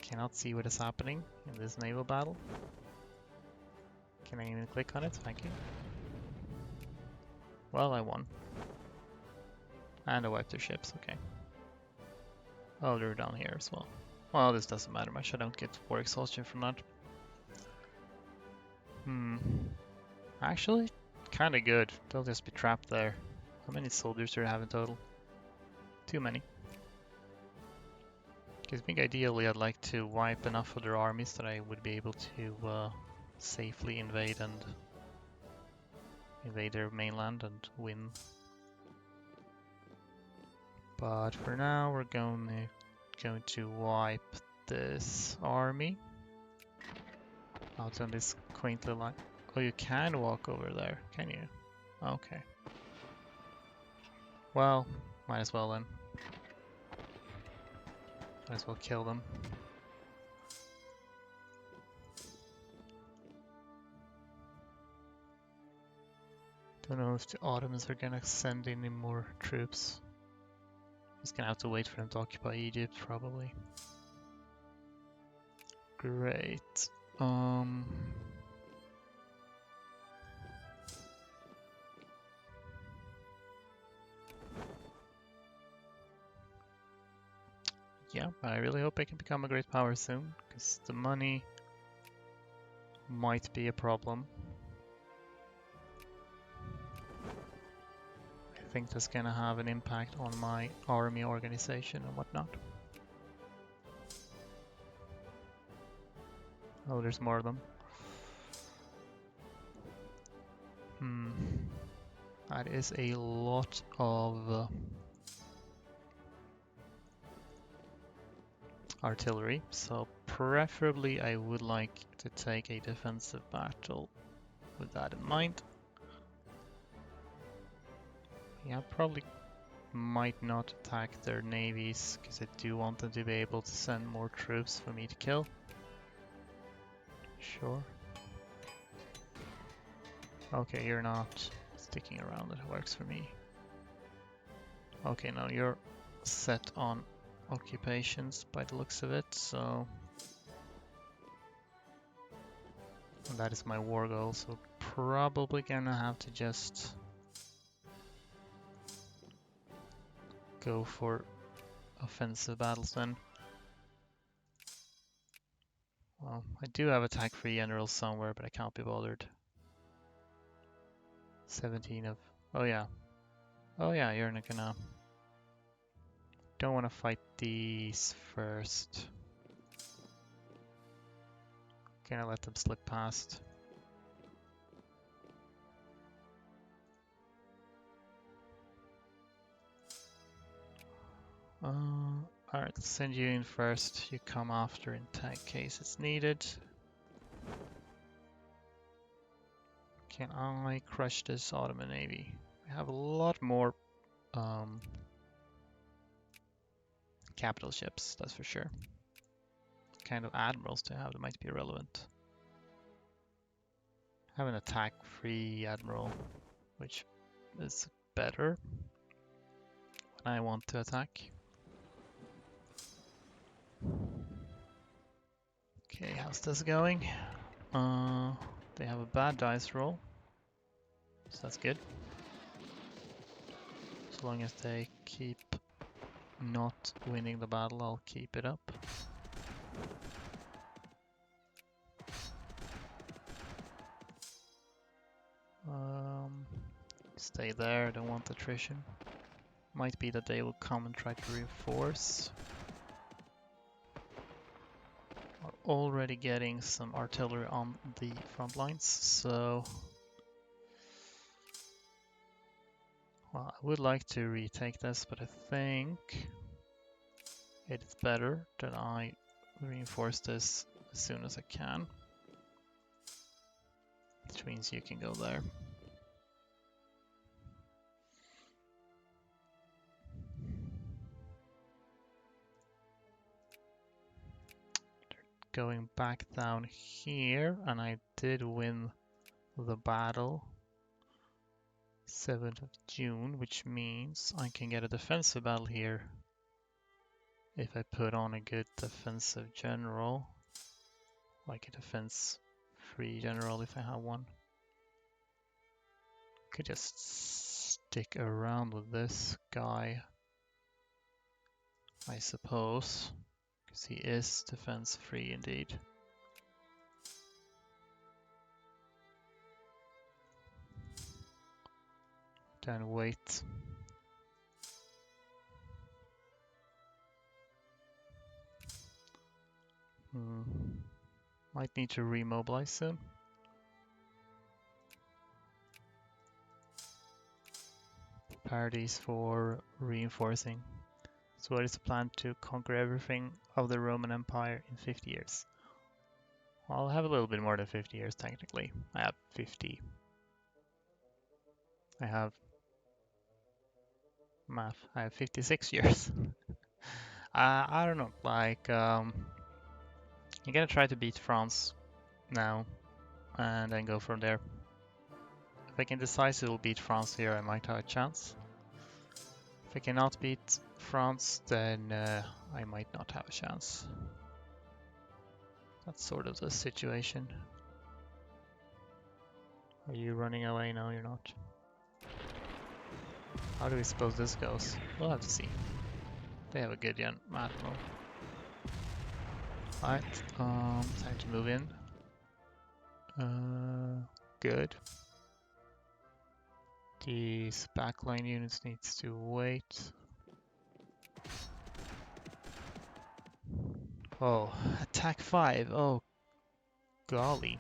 Cannot see what is happening in this naval battle. Can I even click on it? Thank you. Well, I won. And I wiped their ships, okay. Oh, they're down here as well. Well, this doesn't matter much. I don't get war exhaustion from that. Actually, kind of good. They'll just be trapped there. How many soldiers do I have in total? Too many. Because I think ideally I'd like to wipe enough of their armies that I would be able to safely invade their mainland and win. But for now we're going to wipe this army out on this quaint little line. Oh, you can walk over there, can you? Okay. Well, might as well then. Might as well kill them. Don't know if the Ottomans are gonna send any more troops. Just gonna have to wait for them to occupy Egypt, probably. Great. Yeah, I really hope I can become a great power soon, because the money might be a problem. I think that's gonna have an impact on my army organization and whatnot. Oh, there's more of them. That is a lot of artillery, so preferably I would like to take a defensive battle with that in mind. Yeah, probably might not attack their navies, because I do want them to be able to send more troops for me to kill. Sure. Okay, you're not sticking around, that works for me. Okay, now you're set on occupations by the looks of it, so... And that is my war goal, so probably gonna have to just go for offensive battles then. Well, I do have attack free generals somewhere, but I can't be bothered. 17 of... Oh yeah. Oh yeah, you're not gonna... Don't want to fight these first. Gonna let them slip past. Alright, let's send you in first. You come after in case it's needed. Can I crush this Ottoman Navy? We have a lot more capital ships, that's for sure. What kind of admirals to have that might be relevant. Have an attack-free admiral, which is better when I want to attack. Okay, how's this going? They have a bad dice roll, so that's good. As long as they keep not winning the battle, I'll keep it up. Stay there, don't want attrition. Might be that they will come and try to reinforce. We're already getting some artillery on the front lines, so... Well, I would like to retake this, but I think it's better that I reinforce this as soon as I can. Which means you can go there. Going back down here, and I did win the battle 7th of June, which means I can get a defensive battle here if I put on a good defensive general, like a defense free general if I have one. Could just stick around with this guy, I suppose, because he is defense free indeed. Then wait. Might need to remobilize soon. Parties for reinforcing. So what is the plan to conquer everything of the Roman Empire in 50 years? Well, I'll have a little bit more than 50 years technically. I have 50. I have math. I have 56 years. I don't know, like, I'm gonna try to beat France now and then go from there. If I can decisively beat France here, I might have a chance. If I cannot beat France, then I might not have a chance. That's sort of the situation. Are you running away? No, you're not. How do we suppose this goes? We'll have to see. They have a good admiral. Alright, time to move in. Good. These backline units needs to wait. Oh, attack 5. Oh, golly.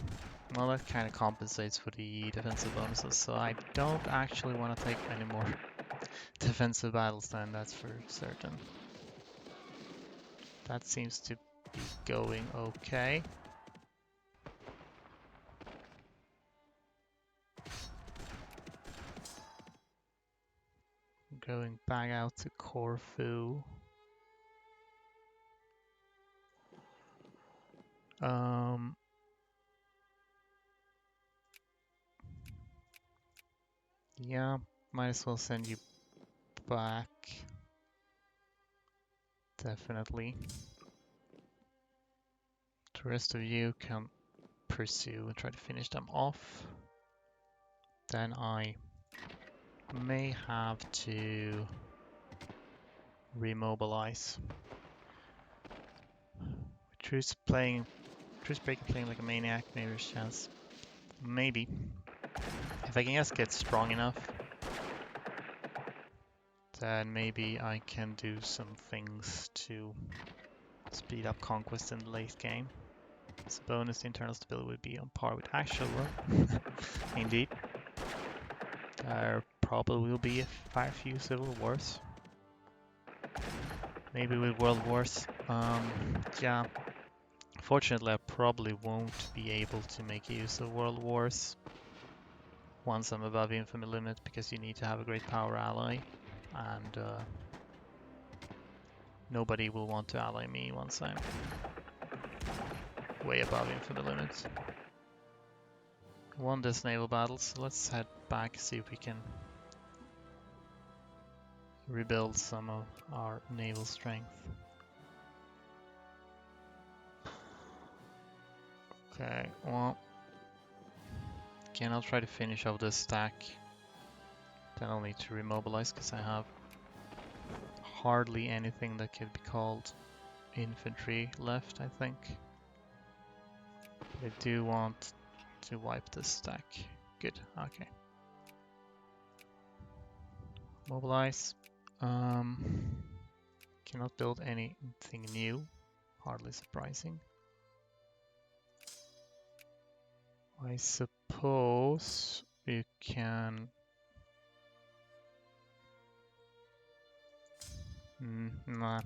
Well, that kind of compensates for the defensive bonuses, so I don't actually want to take any more defensive battles then, that's for certain. That seems to be going okay. Going back out to Corfu. Yeah, might as well send you back. Definitely. The rest of you can pursue and try to finish them off. Then I may have to remobilize. Truce breaking playing like a maniac, maybe there's a chance. Maybe. If I can just get strong enough. then maybe I can do some things to speed up conquest in the late game. As a bonus, the internal stability would be on par with actual war. Indeed. There probably will be a few civil wars. Maybe with world wars. Yeah. Fortunately, I probably won't be able to make use of world wars once I'm above infamy limit, because you need to have a great power ally, and nobody will want to ally me once I'm way above infamy limit. Won this naval battle, so let's head back, see if we can rebuild some of our naval strength. Okay, well, again, I'll try to finish off this stack. Then I'll need to remobilize because I have hardly anything that could be called infantry left, I think. But I do want to wipe this stack. Good, okay. Mobilize. Cannot build anything new, hardly surprising. I suppose you can... Nah.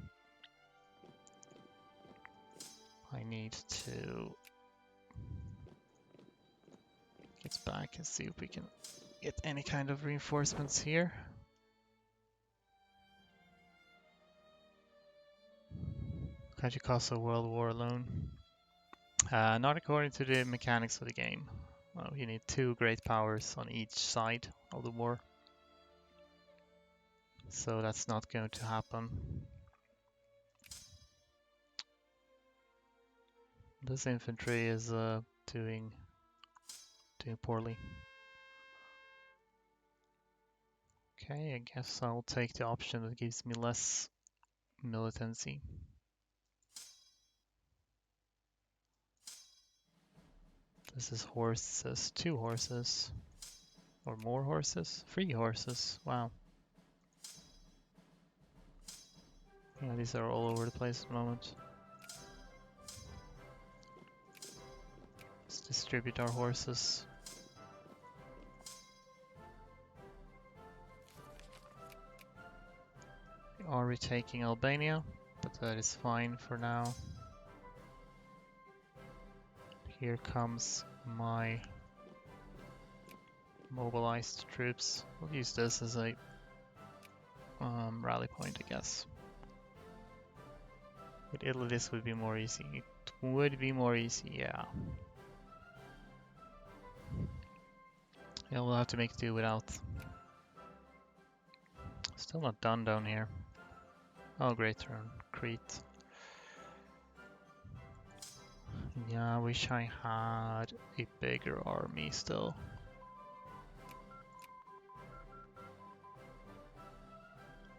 I need to get back and see if we can get any kind of reinforcements here. Can't you cause a world war alone? Not according to the mechanics of the game. Well, you need 2 great powers on each side of the war. So that's not going to happen. This infantry is doing poorly. Okay, I guess I'll take the option that gives me less militancy. This is horses, 2 horses. Or more horses? 3 horses, wow. Yeah, these are all over the place at the moment. Let's distribute our horses. We are retaking Albania, but that is fine for now. Here comes my mobilized troops. We'll use this as a rally point, I guess. With Italy, this would be more easy. It would be more easy, yeah. Yeah, we'll have to make do without. Still not done down here. Oh, great turn. Crete. Yeah, I wish I had a bigger army still.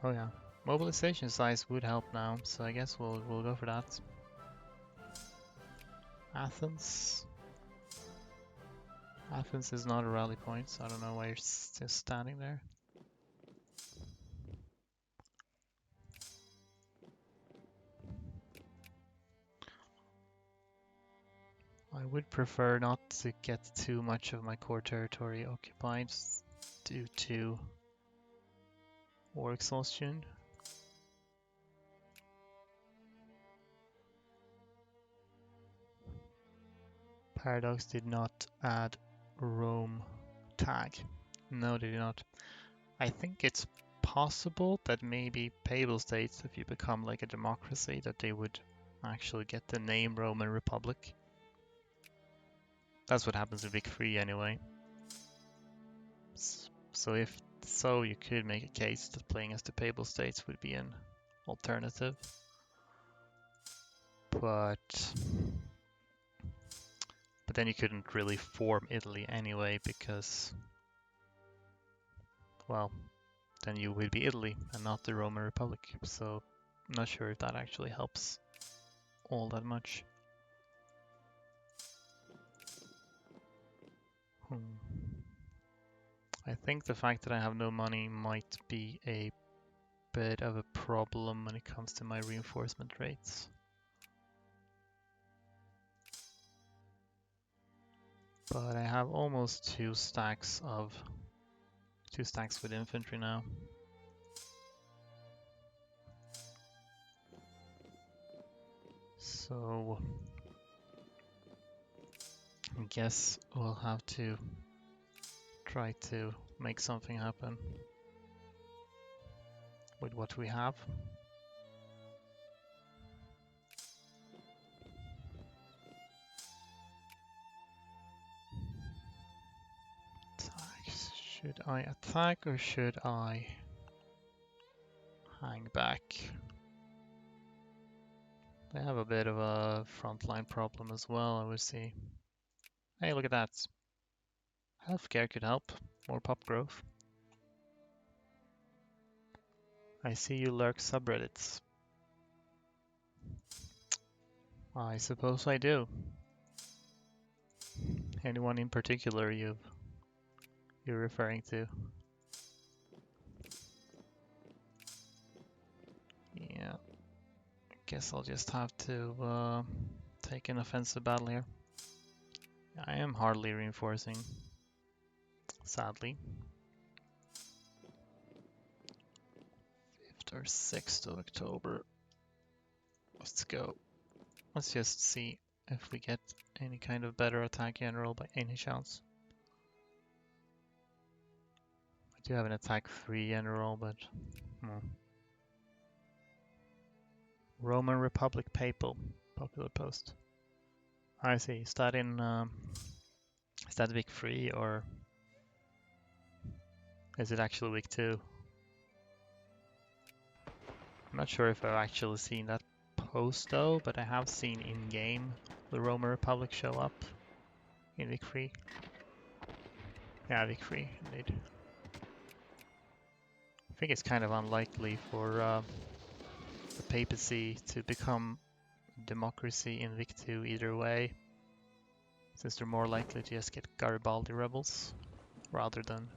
Oh yeah, mobilization size would help now, so I guess we'll go for that. Athens. Athens is not a rally point, so I don't know why you're still standing there. I would prefer not to get too much of my core territory occupied due to war exhaustion. Paradox did not add Rome tag. No, they did not. I think it's possible that maybe Papal States, if you become like a democracy, that they would actually get the name Roman Republic. That's what happens in Vic3 anyway. So if so, you could make a case that playing as the Papal States would be an alternative. But then you couldn't really form Italy anyway because, well, then you would be Italy and not the Roman Republic. So I'm not sure if that actually helps all that much. I think the fact that I have no money might be a bit of a problem when it comes to my reinforcement rates. But I have almost two stacks with infantry now. So I guess we'll have to try to make something happen with what we have. Should I attack or should I hang back? They have a bit of a frontline problem as well, I would see. Hey, look at that. Healthcare could help. More pop growth. I see you lurk subreddits. I suppose I do. Anyone in particular you're referring to? Yeah. Guess I'll just have to take an offensive battle here. I am hardly reinforcing, sadly. 5th or 6th of October. Let's go. Let's just see if we get any kind of better attack general by any chance. I do have an attack 3 general, but Roman Republic Papal popular post. I see. Is that Vic3 or is it actually Vic2? I'm not sure if I've actually seen that post though, but I have seen in game the Roman Republic show up in Vic3. Yeah, Vic3 indeed. I think it's kind of unlikely for the papacy to become democracy in Vic2 either way, since they're more likely to just get Garibaldi rebels rather than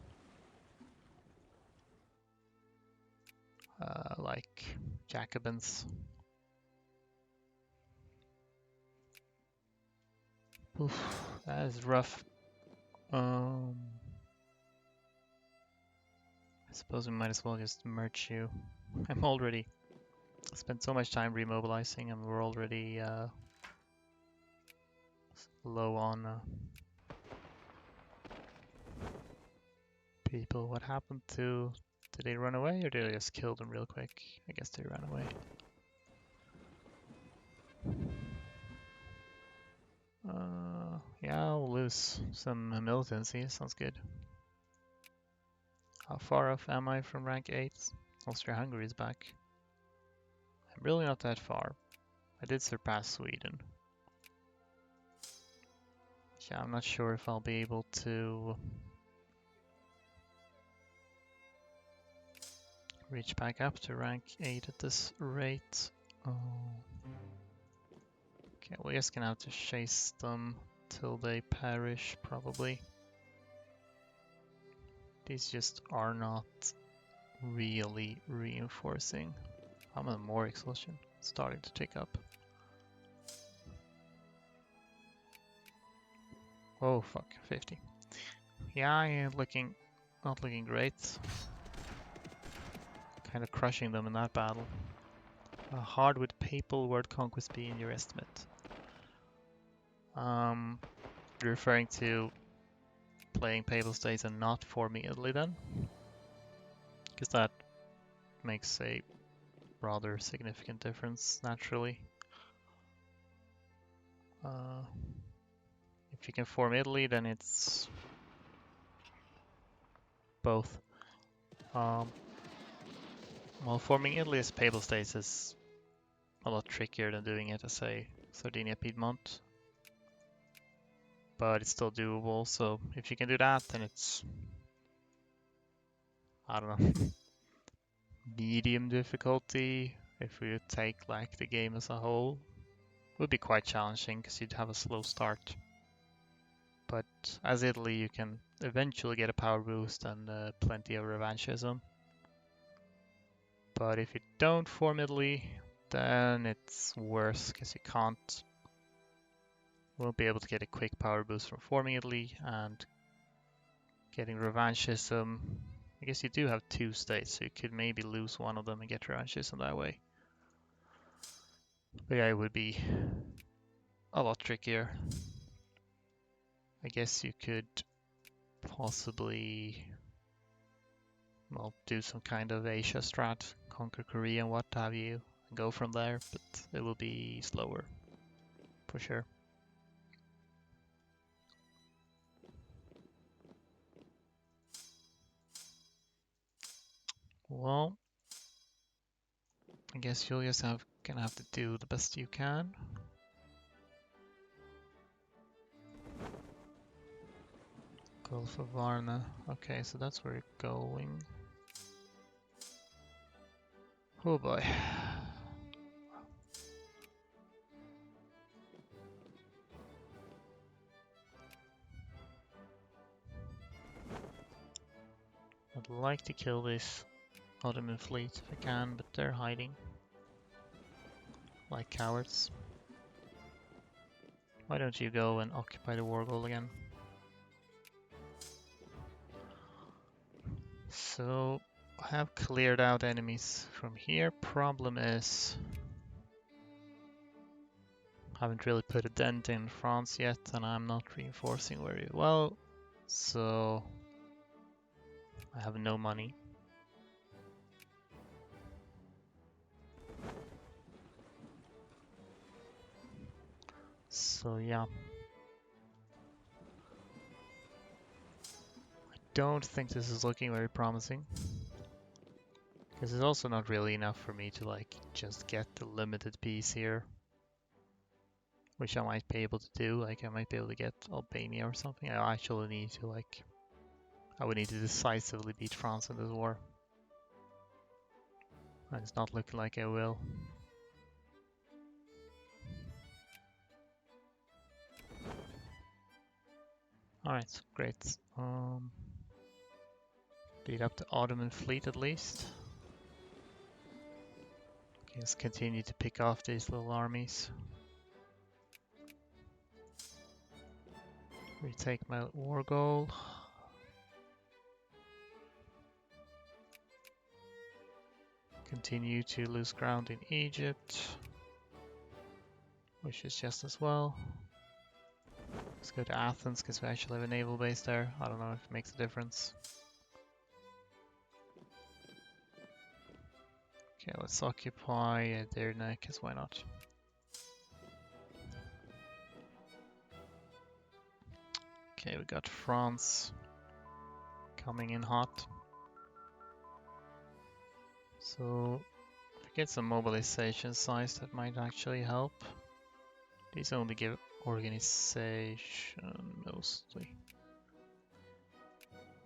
like Jacobins. Oof, that is rough. I suppose we might as well just merge you. I'm already spent so much time remobilizing and we're already low on people. What happened to... Did they run away or did I just kill them real quick? I guess they ran away. Yeah, I'll lose some militancy. Sounds good. How far off am I from rank 8? Austria-Hungary is back. I'm really not that far. I did surpass Sweden. Yeah, I'm not sure if I'll be able to reach back up to rank 8 at this rate. Oh. Okay, we're just gonna have to chase them till they perish, probably. These just are not really reinforcing. I'm on more exhaustion, starting to tick up. Oh fuck, 50. Yeah, I ain't not looking great. Kind of crushing them in that battle. How hard would Papal World Conquest be in your estimate? You're referring to playing Papal States and not forming Italy then? Because that makes a rather significant difference, naturally. If you can form Italy, then it's both. Well, forming Italy as Papal States is a lot trickier than doing it as, say, Sardinia Piedmont. But it's still doable, so if you can do that, then it's, I don't know, medium difficulty. If we would take like the game as a whole, it would be quite challenging because you'd have a slow start. But as Italy, you can eventually get a power boost and plenty of revanchism. But if you don't form Italy, then it's worse because you won't be able to get a quick power boost from forming Italy and getting revanchism. I guess you do have two states, so you could maybe lose one of them and get revanchism that way. But yeah, it would be a lot trickier. I guess you could possibly, well, do some kind of Asia strat, conquer Korea and what have you, and go from there, but it will be slower, for sure. Well, I guess you'll just gonna have to do the best you can. Gulf of Varna. Okay, so that's where you're going. Oh boy. I'd like to kill this Ottoman fleet if I can, but they're hiding. Like cowards. Why don't you go and occupy the war goal again? So, I have cleared out enemies from here. Problem is, I haven't really put a dent in France yet, and I'm not reinforcing very well. So, I have no money. So yeah. I don't think this is looking very promising. Because it's also not really enough for me to like just get the limited piece here. Which I might be able to do, like I might be able to get Albania or something. I actually need to like, I would need to decisively beat France in this war. And it's not looking like I will. Alright, great. Beat up the Ottoman fleet at least. Okay, let's continue to pick off these little armies. Retake my war goal. Continue to lose ground in Egypt, which is just as well. Let's go to Athens because we actually have a naval base there. I don't know if it makes a difference. Okay, let's occupy Edirne because why not? Okay, we got France coming in hot. So if we get some mobilization size, that might actually help. These only give organization mostly.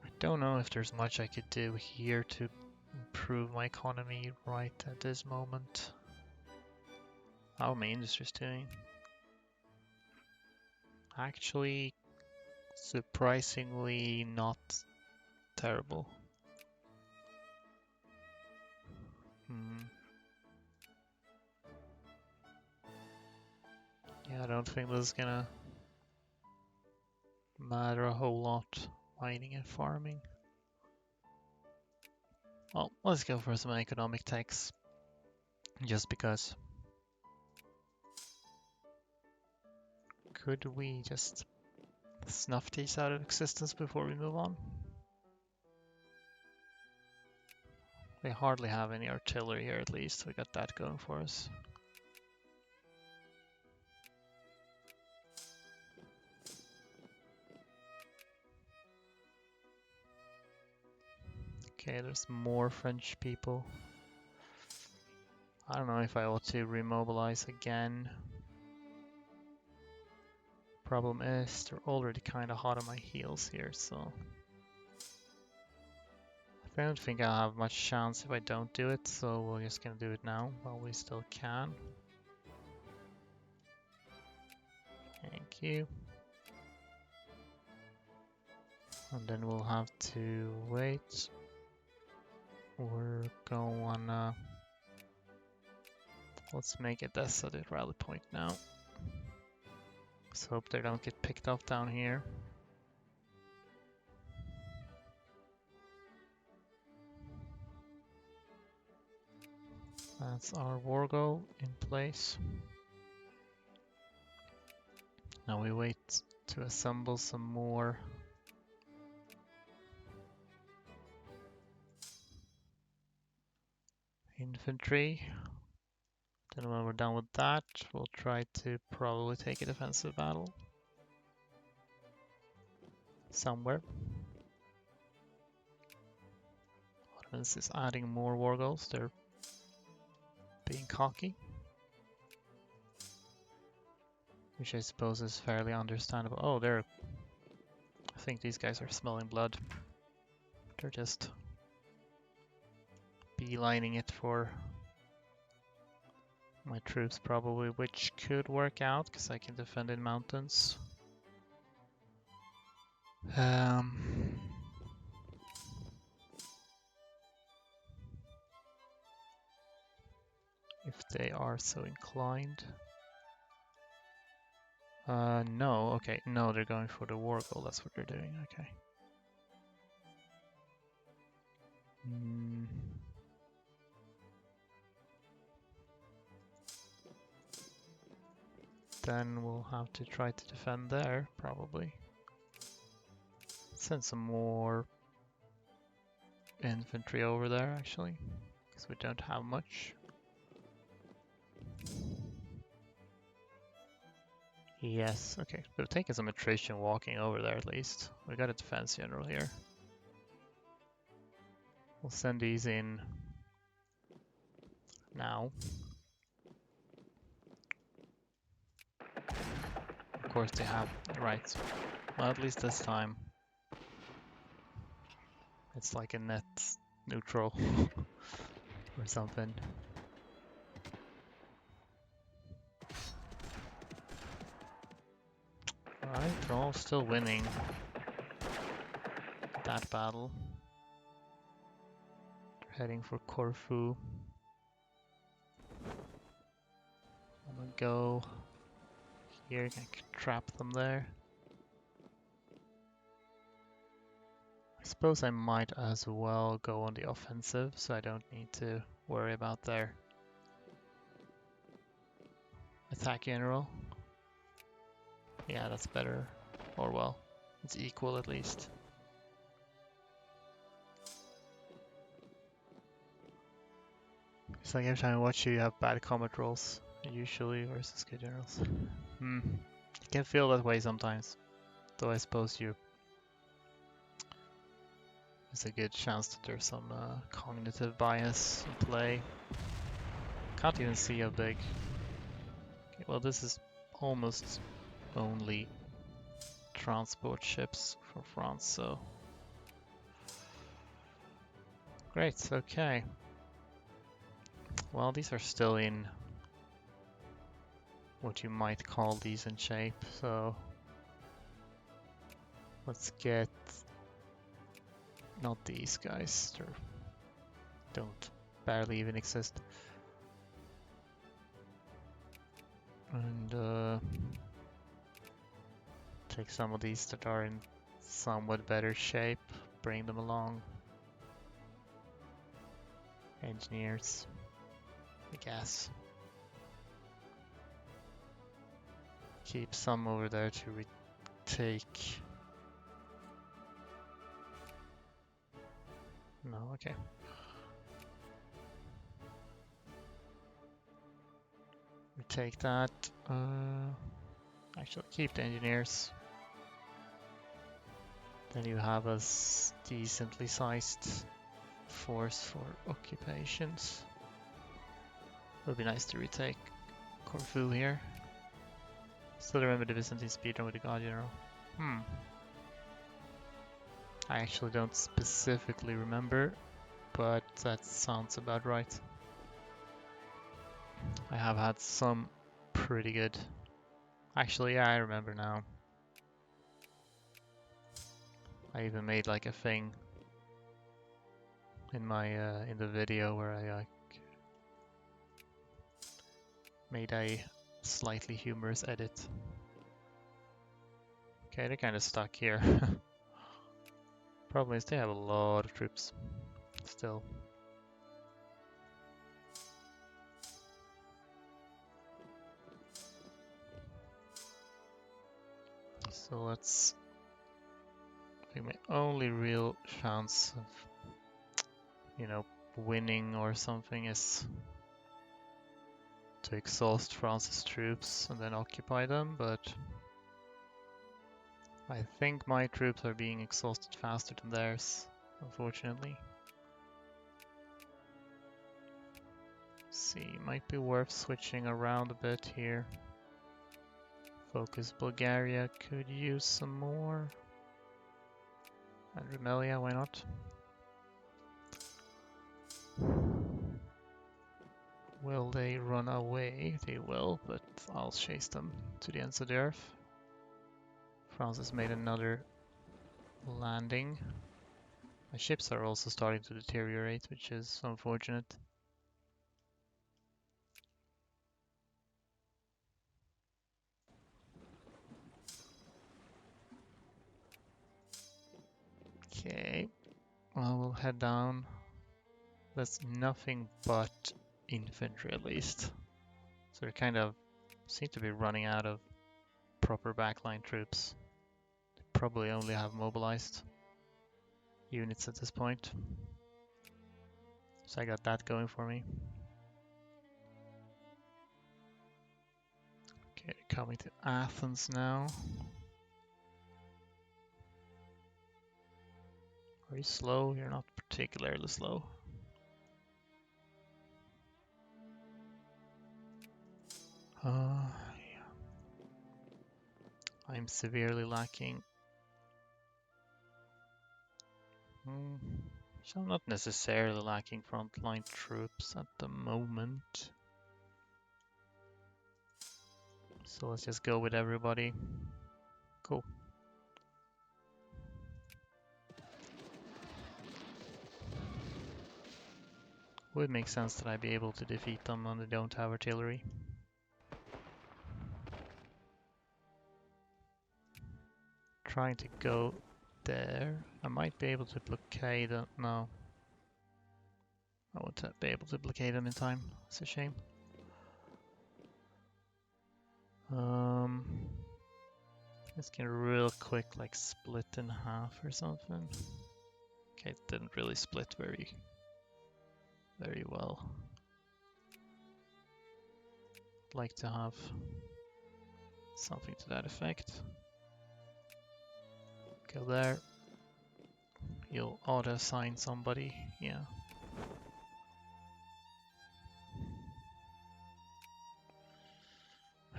I don't know if there's much I could do here to improve my economy right at this moment. How are my industries doing? Actually, surprisingly not terrible. Yeah, I don't think this is gonna matter a whole lot, mining and farming. Well, let's go for some economic techs, just because. Could we just snuff these out of existence before we move on? They hardly have any artillery here at least, we got that going for us. Okay, there's more French people. I don't know if I ought to remobilize again. Problem is, they're already kind of hot on my heels here, so I don't think I'll have much chance if I don't do it, so we're just gonna do it now while we still can. Thank you. And then we'll have to wait. we're gonna... Let's make it desolate rally point now. Let's hope they don't get picked off down here. That's our war goal in place. Now we wait to assemble some more infantry. Then when we're done with that, we'll try to probably take a defensive battle somewhere. Ottomans is adding more war goals. They're being cocky, which I suppose is fairly understandable. Oh, I think these guys are smelling blood. They're just beelining it for my troops probably, which could work out because I can defend in mountains. If they are so inclined. No, okay, no, they're going for the war goal, that's what they're doing, okay. Then we'll have to try to defend there, probably. Send some more infantry over there, actually, because we don't have much. Yes, okay. We've taken some attrition walking over there at least. We got a defense general here. We'll send these in now. Of course they have, right. Well, at least this time. It's like a net neutral or something. Alright, we're all still winning that battle. They're heading for Corfu. I'm gonna go here, I can trap them there. I suppose I might as well go on the offensive, so I don't need to worry about their attack general. Yeah, that's better. Or well, it's equal at least. It's like every time I watch you, you have bad combat rolls, usually versus good generals. It can feel that way sometimes. Though I suppose there's a good chance that there's some cognitive bias in play. Can't even see how big. Okay, well, this is almost only transport ships from France, so great. Okay. Well, these are still in what you might call decent shape, so let's get not these guys. They don't barely even exist. And take some of these that are in somewhat better shape, bring them along. Engineers, I guess. Keep some over there to retake. No, okay. Retake that. Actually, keep the engineers. Then you have a decently sized force for occupations. It would be nice to retake Corfu here. Still remember the Byzantine speedrun with the God General. I actually don't specifically remember, but that sounds about right. I have had some pretty good. Actually, yeah, I remember now. I even made like a thing. in my in the video where I made a slightly humorous edit. Okay, they're kind of stuck here. Problem is they have a lot of troops still. So let's... I think my only real chance of, you know, winning or something is to exhaust France's troops and then occupy them, but I think my troops are being exhausted faster than theirs, unfortunately. Let's see, might be worth switching around a bit here. Focus Bulgaria could use some more. And Rumelia, why not? Will they run away? They will, but I'll chase them to the ends of the earth. France has made another landing. My ships are also starting to deteriorate, which is unfortunate. Okay, well, we'll head down. That's nothing but infantry at least. So we kind of seem to be running out of proper backline troops. They probably only have mobilized units at this point. So I got that going for me. Okay, coming to Athens now. Are you slow? You're not particularly slow. Yeah. I'm severely lacking. So I'm not necessarily lacking frontline troops at the moment. So let's just go with everybody. Cool. Would make sense that I'd be able to defeat them when they don't have artillery. Trying to go there. I might be able to blockade them. No. I won't be able to blockade them in time. It's a shame. Let's get real quick, like split in half or something. Okay, it didn't really split very well. I'd like to have something to that effect. Go there. You'll auto-assign somebody, yeah.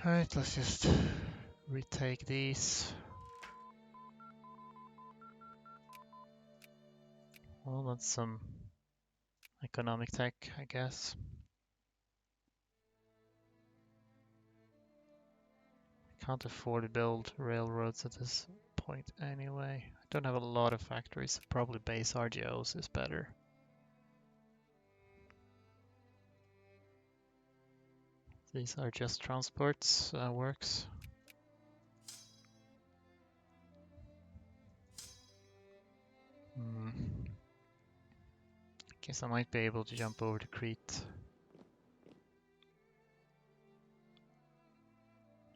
Alright, let's just retake these. Well, that's some economic tech, I guess. Can't afford to build railroads at this point anyway. I don't have a lot of factories, so probably base RGOs is better. These are just transports, works. Guess I might be able to jump over to Crete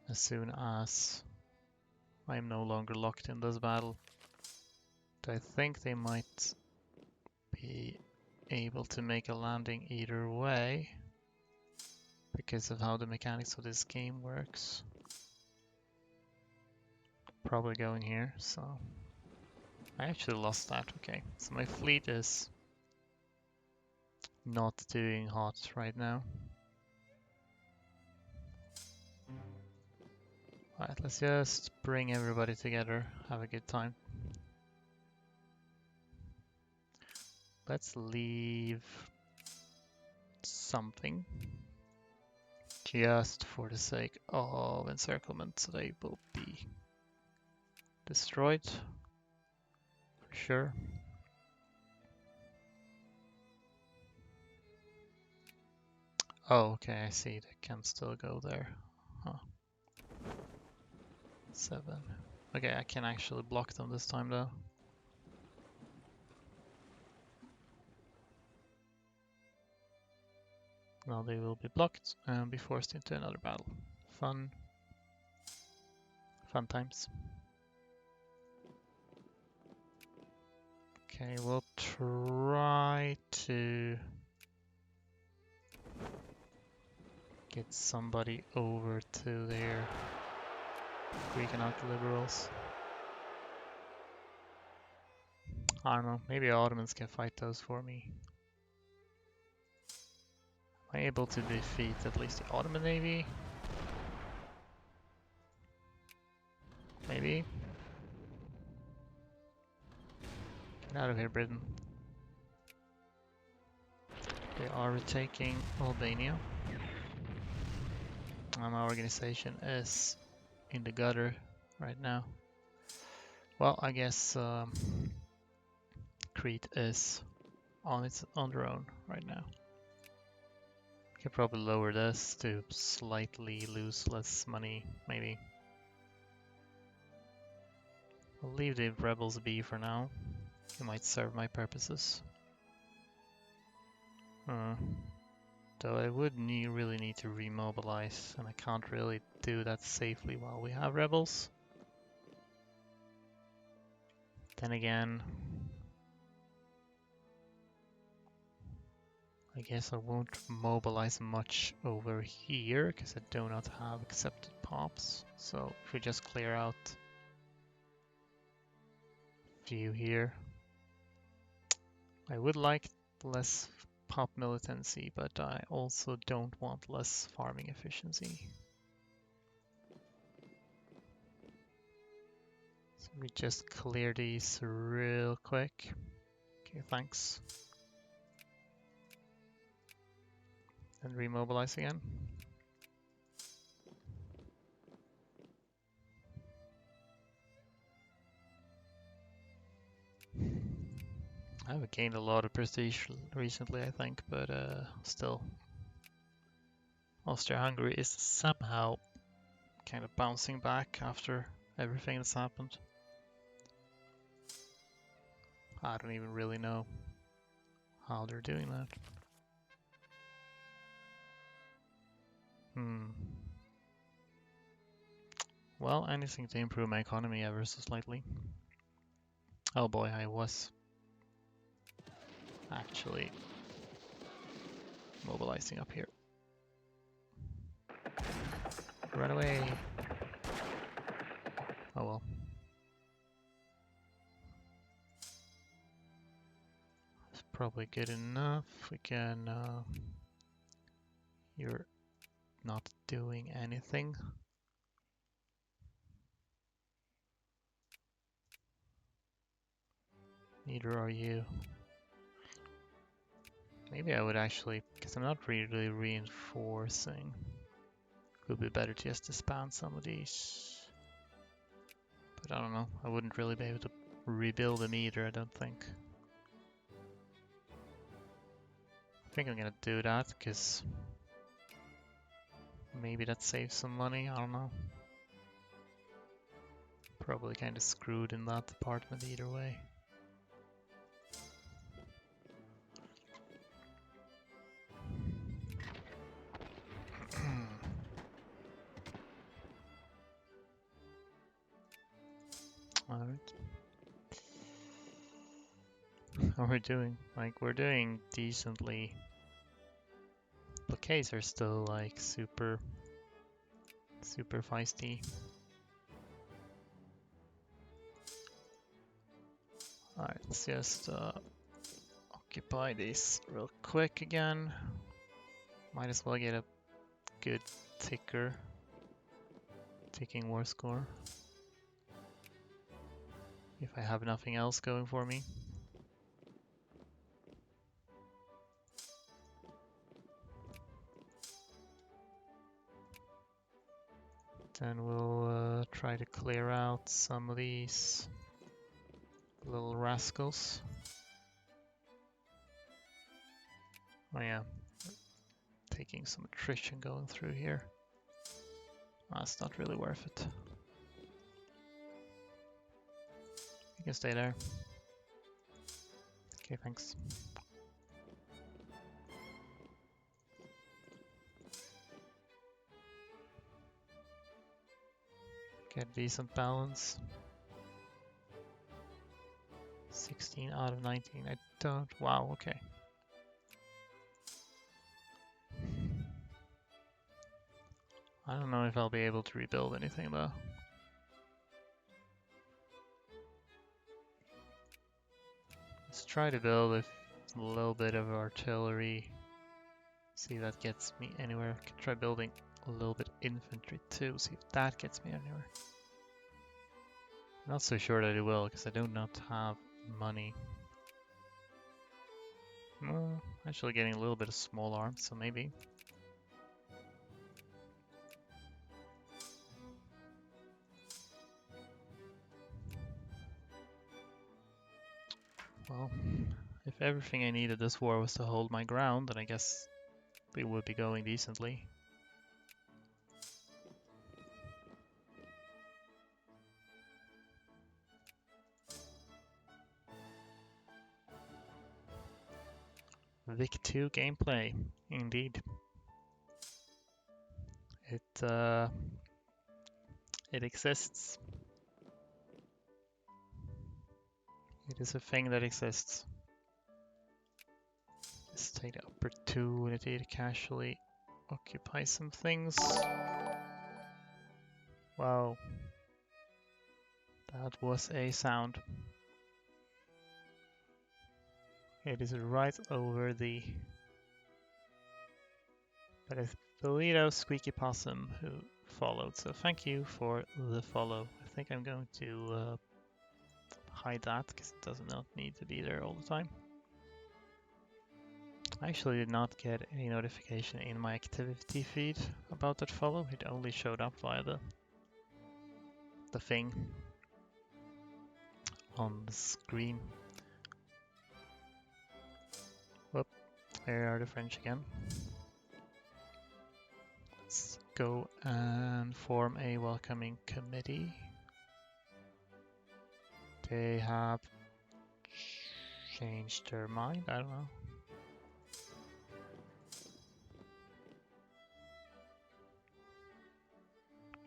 as soon as I am no longer locked in this battle. But I think they might be able to make a landing either way because of how the mechanics of this game works. Probably going here, so I actually lost that. Okay, so my fleet is not doing hot right now. Alright, let's just bring everybody together, have a good time. Let's leave something just for the sake of encirclement, so they will be destroyed for sure. Oh, okay, I see. They can still go there. Huh. 7. Okay, I can actually block them this time though. Now they will be blocked and be forced into another battle. Fun. Fun times. Okay, we'll try to get somebody over to their Greek anarcho-liberals. I don't know, maybe Ottomans can fight those for me. Am I able to defeat at least the Ottoman navy? Maybe. Get out of here, Britain. They are retaking Albania. And my organization is in the gutter right now. Well, I guess Crete is on their own right now. Could probably lower this to slightly lose less money, maybe. I'll leave the rebels be for now. They might serve my purposes. Though I would really need to remobilize, and I can't really do that safely while we have rebels. Then again, I guess I won't mobilize much over here because I do not have accepted pops. So if we just clear out a few here. I would like less pop militancy, but I also don't want less farming efficiency. So we just clear these real quick. Okay, thanks. And remobilize again. I've gained a lot of prestige recently, I think, but still. Austria-Hungary is somehow kind of bouncing back after everything that's happened. I don't even really know how they're doing that. Well, anything to improve my economy ever so slightly. Oh boy, I was actually mobilizing up here. Run away! Oh well. It's probably good enough. We can... You're not doing anything. Neither are you. Maybe I would actually, because I'm not really reinforcing. Could be better to just disband some of these. But I don't know, I wouldn't really be able to rebuild them either, I don't think. I think I'm gonna do that, because maybe that saves some money, I don't know. Probably kind of screwed in that department either way. Alright. How are we doing? Like, we're doing decently. Blockades are still like super feisty. Alright, let's just occupy these real quick again. Might as well get a good ticking war score. If I have nothing else going for me. Then we'll try to clear out some of these little rascals. Oh yeah, taking some attrition going through here. That's not really worth it. You can stay there. Okay, thanks. Get decent balance. 16 out of 19. I don't. Wow, okay. I don't know if I'll be able to rebuild anything though. Let's try to build a little bit of artillery. See if that gets me anywhere. I can try building a little bit infantry too. See if that gets me anywhere. Not so sure that it will because I do not have money. Well, actually getting a little bit of small arms, so maybe. Well, if everything I needed this war was to hold my ground, then I guess we would be going decently. Vic2 gameplay, indeed. It exists. It is a thing that exists. Let's take the opportunity to casually occupy some things. Wow. That was a sound. It is right over the... But I believe that was Squeaky Possum who followed, so thank you for the follow. I think I'm going to hide that because it does not need to be there all the time. I actually did not get any notification in my activity feed about that follow. It only showed up via the thing on the screen. Whoop, there are the French again. Let's go and form a welcoming committee. They have changed their mind, I don't know.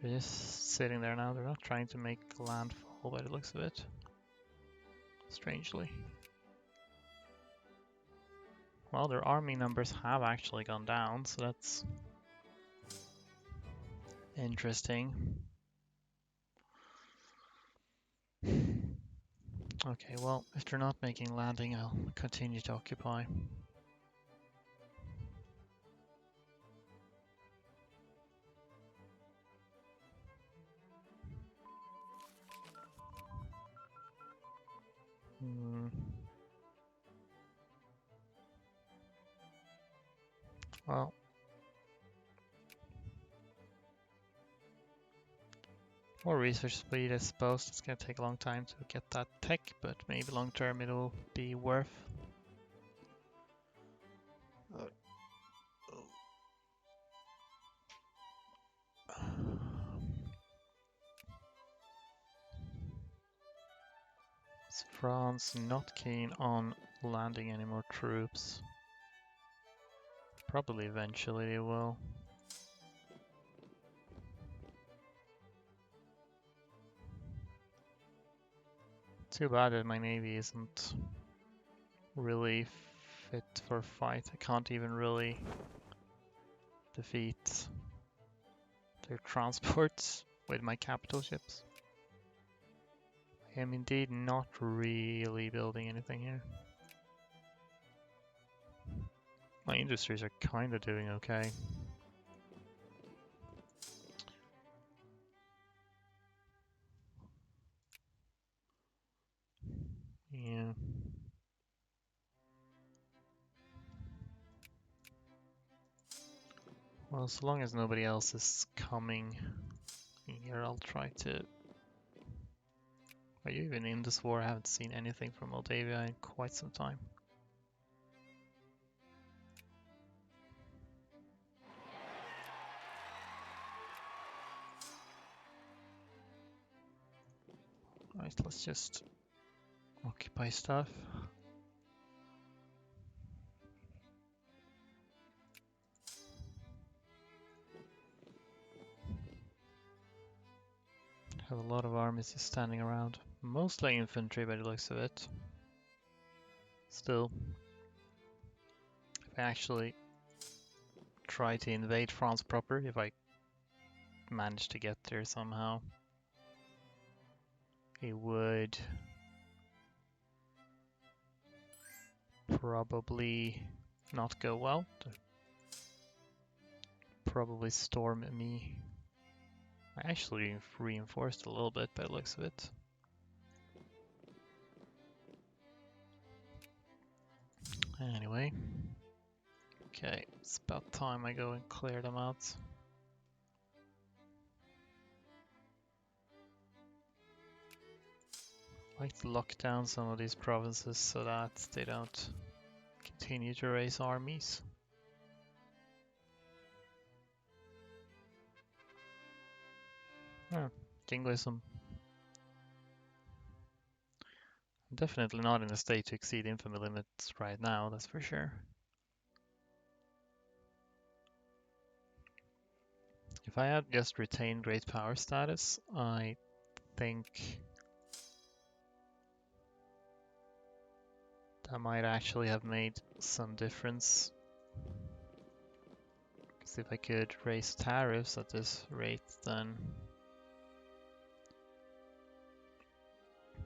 They're just sitting there now, they're not trying to make landfall by the looks of it. Strangely. Well, their army numbers have actually gone down, so that's interesting. Okay, well, if they're not making landing, I'll continue to occupy. Well, more research speed, I suppose. It's gonna take a long time to get that tech, but maybe long term it'll be worth. Is France not keen on landing any more troops? Probably eventually they will. Too bad that my navy isn't really fit for a fight. I can't even really defeat their transports with my capital ships. I am indeed not really building anything here. My industries are kind of doing okay. Yeah. Well, so long as nobody else is coming here, I'll try to... Are you even in this war? I haven't seen anything from Moldavia in quite some time. Right, let's just occupy stuff. Have a lot of armies just standing around. Mostly infantry by the looks of it. Still, if I actually try to invade France proper, if I manage to get there somehow, it would probably not go well. Probably storm me. I actually reinforced a little bit by the looks of it. Anyway. Okay, it's about time I go and clear them out. I like to lock down some of these provinces so that they don't continue to raise armies. Oh, jingoism. I'm definitely not in a state to exceed infamy limits right now, that's for sure. If I had just retained great power status, I think that might actually have made some difference. Because if I could raise tariffs at this rate, then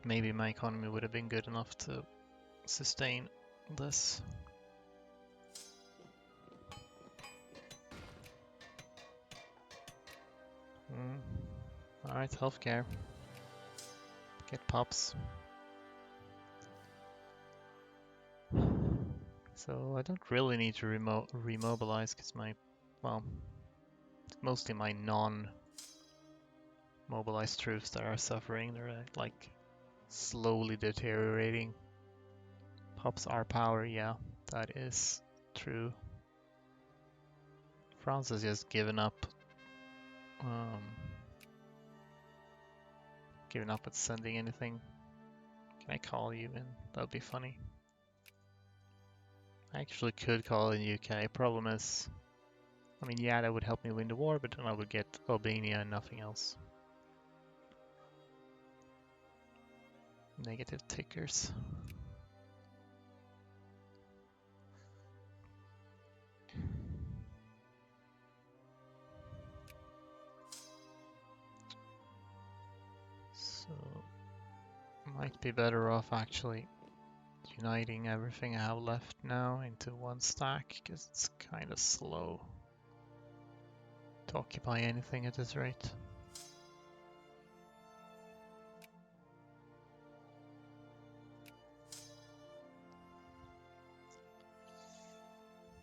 maybe my economy would have been good enough to sustain this. Alright, healthcare. Get pops. So I don't really need to remobilize because well, it's mostly my non-mobilized troops that are suffering. They're like slowly deteriorating. Pops our power, yeah, that is true. France has just given up at sending anything. Can I call you in? That would be funny. I actually could call in UK. Problem is, I mean, yeah, that would help me win the war, but then I would get Albania and nothing else. Negative tickers. So, might be better off actually uniting everything I have left now into one stack, because it's kind of slow to occupy anything at this rate.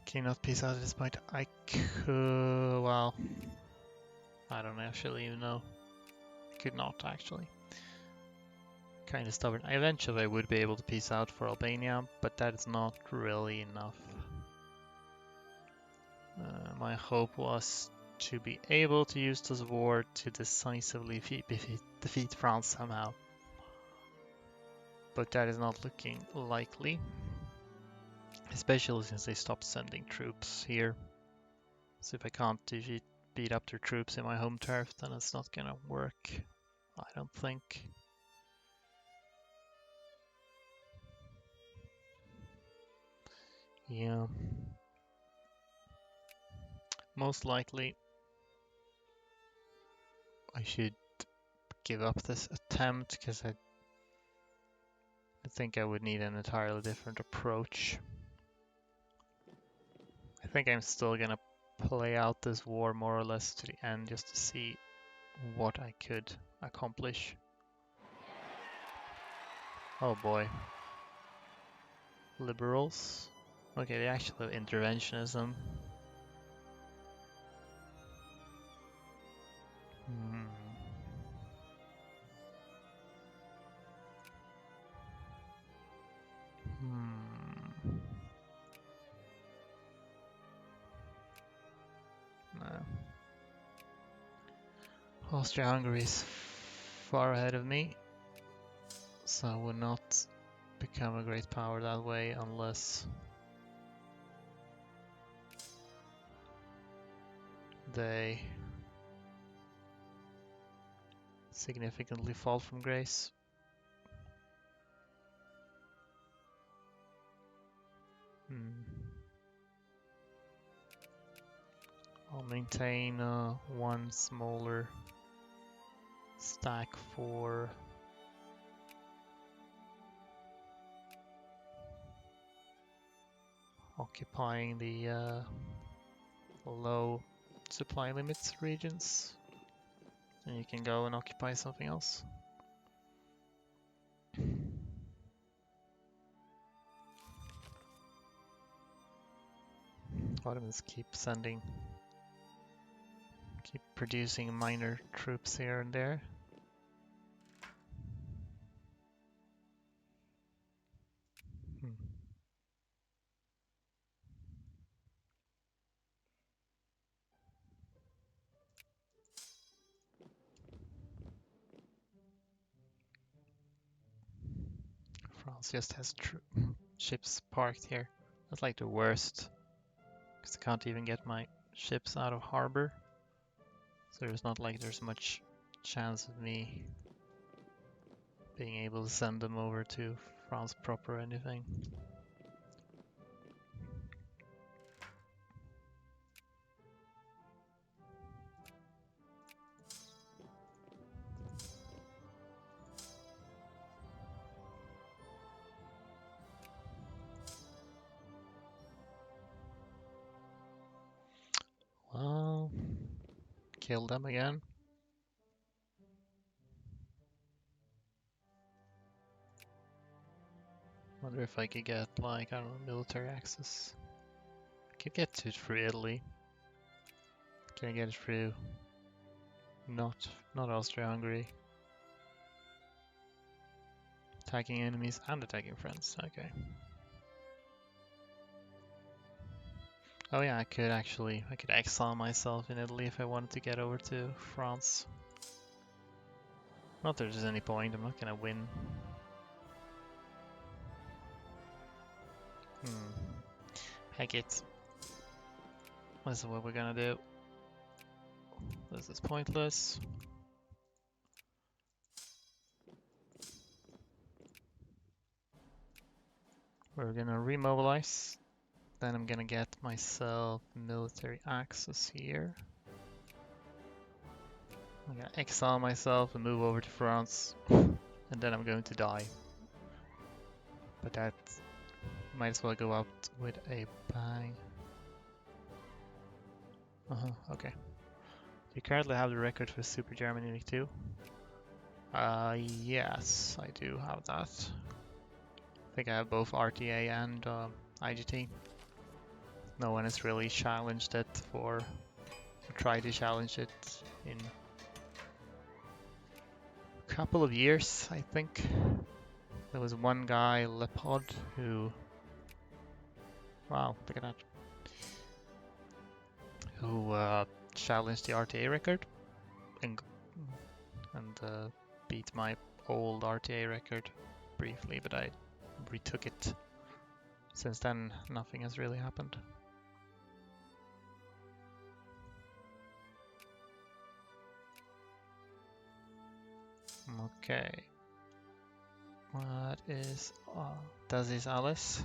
Can you not peace out at this point? I could, well, I don't actually even know. I could not actually. Kind of stubborn. Eventually I would be able to peace out for Albania, but that is not really enough. My hope was to be able to use this war to decisively defeat France somehow. But that is not looking likely. Especially since they stopped sending troops here. So if I can't beat up their troops in my home turf, then it's not gonna work, I don't think. Yeah. Most likely I should give up this attempt because I think I would need an entirely different approach. I think I'm still gonna play out this war more or less to the end just to see what I could accomplish. Oh boy. Liberals. Okay, they actually have interventionism. Hmm. No. Austria-Hungary is far ahead of me. So I would not become a great power that way unless they significantly fall from grace. I'll maintain one smaller stack for occupying the low supply limits regions. And you can go and occupy something else. Ottomans keep producing minor troops here and there. France just has ships parked here. That's like the worst, because I can't even get my ships out of harbor. So there's not like there's much chance of me being able to send them over to France proper or anything. Well, kill them again. Wonder if I could get, like, I don't know, military access. I could get it through Italy. Can I get it through? Not Austria-Hungary. Attacking enemies and attacking friends. Okay. Oh yeah, I could exile myself in Italy if I wanted to get over to France. Not that there's any point, I'm not gonna win. Heck it. This is what we're gonna do. This is pointless. We're gonna remobilize. Then I'm gonna get myself military access here. I'm gonna exile myself and move over to France. And then I'm going to die. But that might as well go out with a bang. Okay. You currently have the record for Super Germany in Vic2. Yes, I do have that. I think I have both RTA and IGT. No one has really challenged it or tried to challenge it in a couple of years, I think. There was one guy, Lepod, who... Wow, look at that. Who challenged the RTA record and beat my old RTA record briefly, but I retook it. Since then, nothing has really happened. Okay. What is... does this Alice?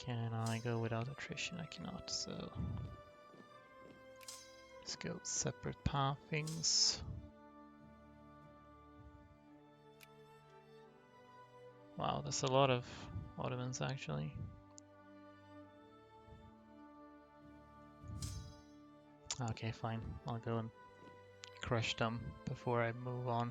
Can I go without attrition? I cannot, so... Let's go separate pathings. Wow, there's a lot of Ottomans actually. Okay, fine. I'll go and crush them before I move on.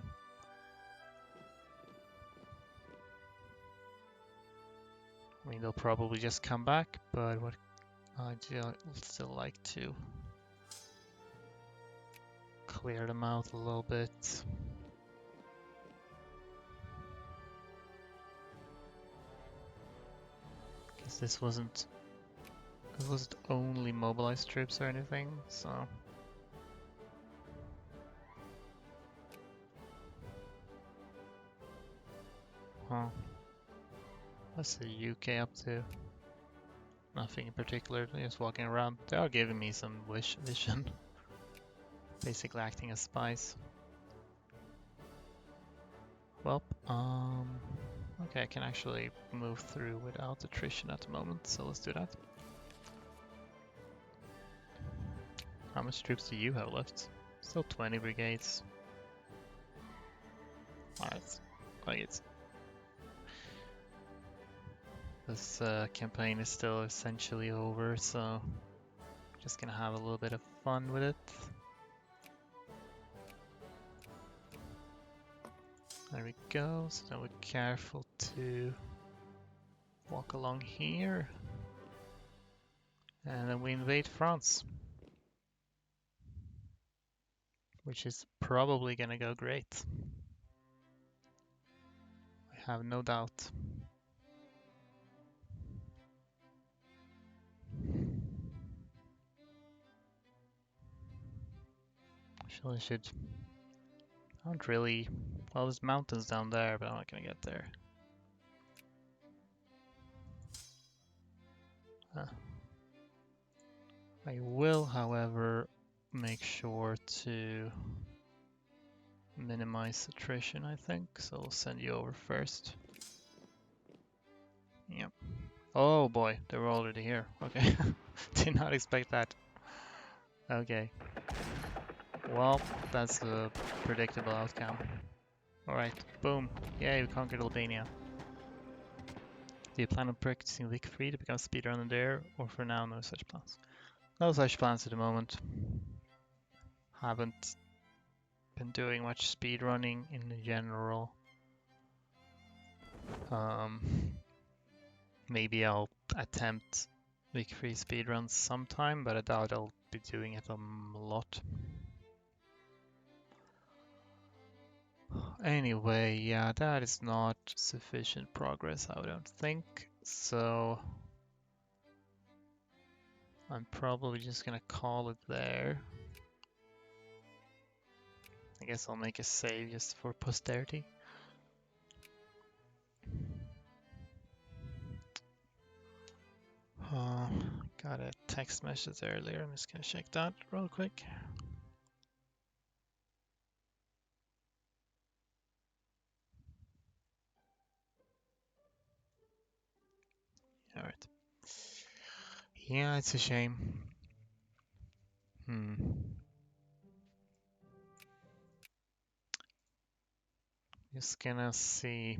I mean, they'll probably just come back, but what I'd still like to clear them out a little bit. Because this wasn't only mobilized troops or anything, so... Well, what's the UK up to? Nothing in particular, just walking around. They are giving me some vision. Basically acting as spies. Well, okay, I can actually move through without attrition at the moment, so let's do that. How much troops do you have left? Still 20 brigades. Alright, like it's... This campaign is still essentially over, so just gonna have a little bit of fun with it. There we go, so now we're careful to walk along here. And then we invade France. Which is probably gonna go great. I have no doubt. Actually, I should... I don't really... Well, there's mountains down there, but I'm not gonna get there. I will, however, make sure to minimize attrition, I think. So I'll send you over first. Yep. Oh boy, they were already here. Okay. Did not expect that. Okay. Well, that's a predictable outcome. Alright, boom. Yay, we conquered Albania. Do you plan on practicing Vic3 to become speedrunner there, or for now no such plans? No such plans at the moment. Haven't been doing much speedrunning in general. Maybe I'll attempt Vic3 speedruns sometime, but I doubt I'll be doing it a lot. Anyway, yeah, that is not sufficient progress, I don't think. So I'm probably just gonna call it there. I guess I'll make a save just for posterity. Got a text message earlier. I'm just gonna check that real quick. Alright. Yeah, it's a shame. Just gonna see.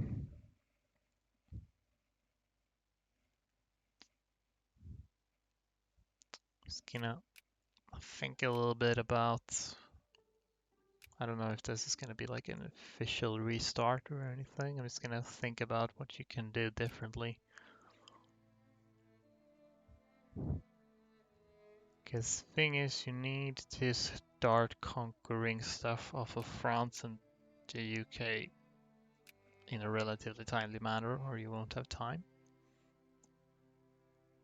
Just gonna think a little bit about. I don't know if this is gonna be like an official restart or anything. I'm just gonna think about what you can do differently. Because the thing is, you need to start conquering stuff off of France and the UK in a relatively timely manner, or you won't have time.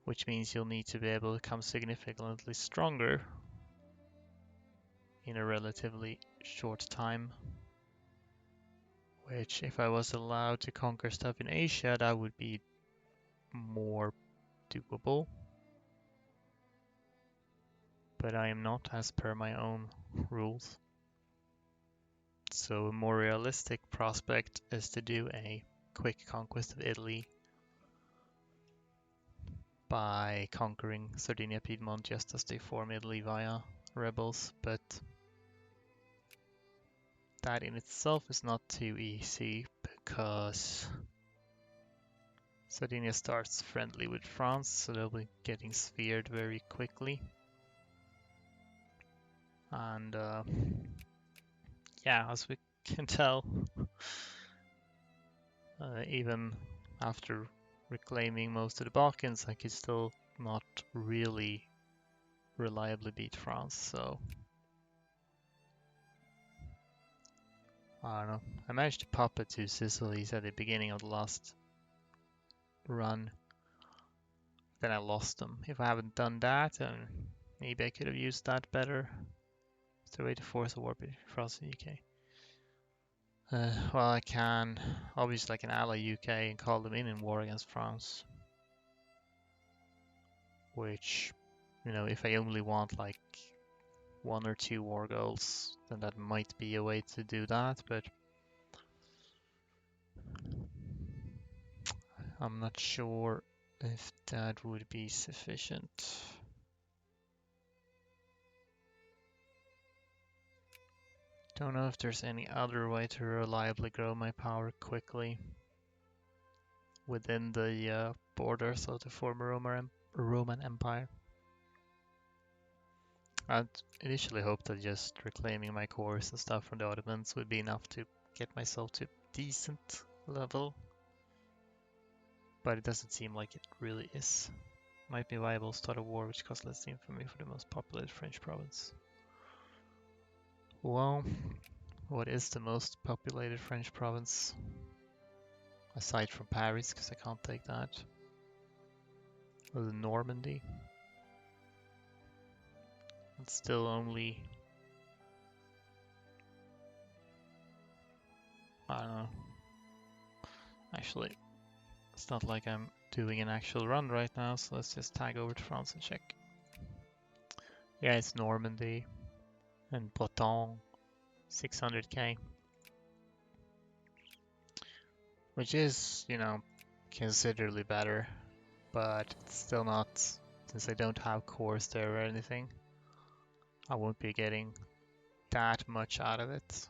Which means you'll need to be able to become significantly stronger in a relatively short time. Which, if I was allowed to conquer stuff in Asia, that would be more doable. But I am not, as per my own rules. So a more realistic prospect is to do a quick conquest of Italy by conquering Sardinia Piedmont just as they form Italy via rebels, but that in itself is not too easy because Sardinia starts friendly with France, so they'll be getting sphered very quickly. And yeah, as we can tell, even after reclaiming most of the Balkans, I could still not really reliably beat France, so I don't know. I managed to pop it to Sicily's at the beginning of the last run. Then I lost them. If I haven't done that, maybe I could have used that better. It's a way to force a war between France and UK. Well, I can obviously I can ally UK and call them in war against France, which, if I only want like 1 or 2 war goals, then that might be a way to do that, but I'm not sure if that would be sufficient. Don't know if there's any other way to reliably grow my power quickly within the borders of the former Roman Empire. I'd initially hoped that just reclaiming my cores and stuff from the Ottomans would be enough to get myself to a decent level, but it doesn't seem like it really is. Might be viable to start a war which costs less infamy for the most populated French province. Well, what is the most populated French province? Aside from Paris, because I can't take that. Or the Normandy. It's still only... I don't know. Actually, it's not like I'm doing an actual run right now, so let's just tag over to France and check. Yeah, it's Normandy and Breton, 600k. Which is, considerably better, but it's still not, since I don't have cores there or anything, I won't be getting that much out of it.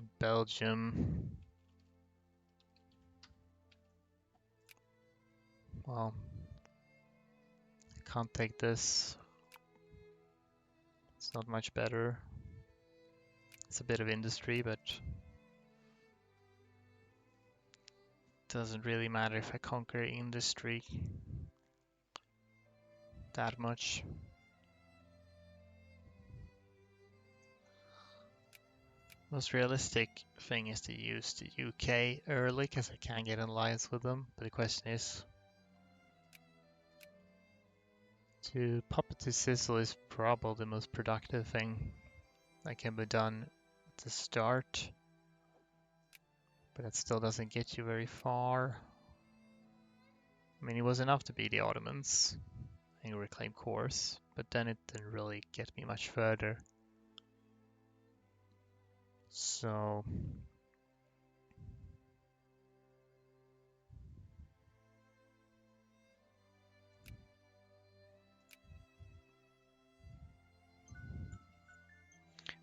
And Belgium, well, I can't take this. It's not much better. It's a bit of industry, but doesn't really matter if I conquer industry that much. Most realistic thing is to use the UK early because I can get an alliance with them, but the question is, to pop it to Sicily is probably the most productive thing that can be done at the start, but that still doesn't get you very far. I mean, it was enough to beat the Ottomans and reclaim cores, but then it didn't really get me much further. So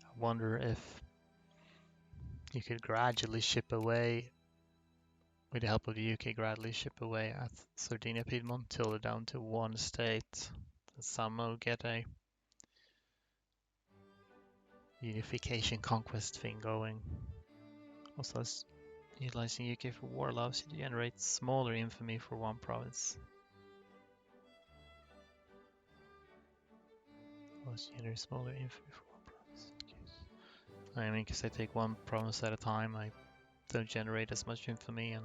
I wonder if you could gradually ship away, with the help of the UK, gradually ship away at Sardinia Piedmont till they're down to one state. And somehow get a unification conquest thing going. Also, utilizing UK for war allows you to generate smaller infamy for one province. Allows you to generate smaller infamy for one province. I mean, because I take one province at a time, I don't generate as much infamy, and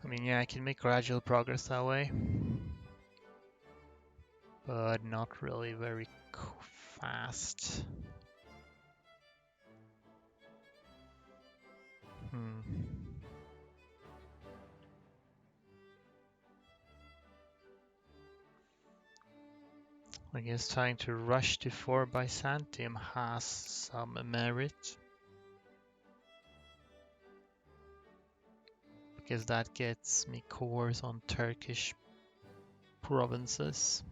I mean, yeah, I can make gradual progress that way, but not really very fast. I guess trying to rush to 4 Byzantium has some merit, because that gets me cores on Turkish provinces.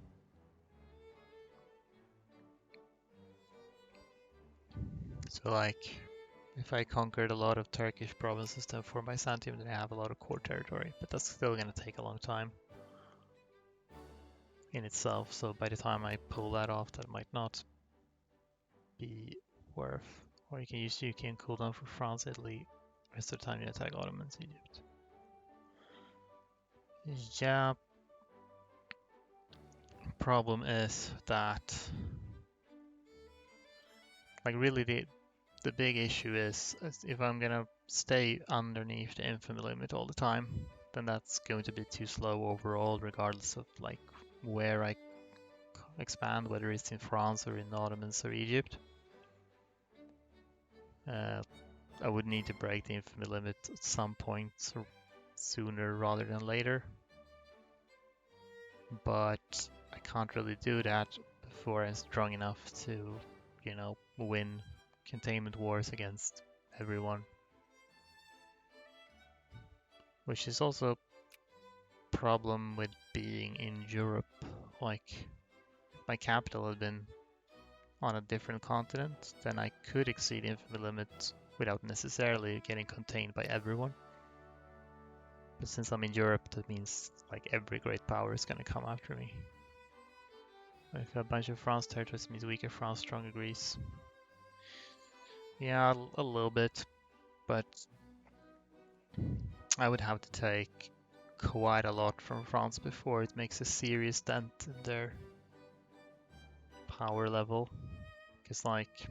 So like, if I conquered a lot of Turkish provinces then for Byzantium, then I have a lot of core territory, but that's still going to take a long time in itself. So by the time I pull that off, that might not be worth. Or you can use UK and cooldown for France, Italy, rest of the time you attack Ottomans, Egypt. Yeah. Problem is that, like, really the big issue is if I'm gonna stay underneath the infamy limit all the time, then that's going to be too slow overall, regardless of like where I expand, whether it's in France or in Ottomans or Egypt. Uh, I would need to break the infamy limit at some point sooner rather than later, but I can't really do that before I'm strong enough to, win containment wars against everyone. Which is also a problem with being in Europe. Like, if my capital had been on a different continent, then I could exceed the infamy limit without necessarily getting contained by everyone. But since I'm in Europe, that means like every great power is gonna come after me. If a bunch of France territories means weaker France, stronger Greece. Yeah, a little bit, but I would have to take quite a lot from France before it makes a serious dent in their power level. Because, like,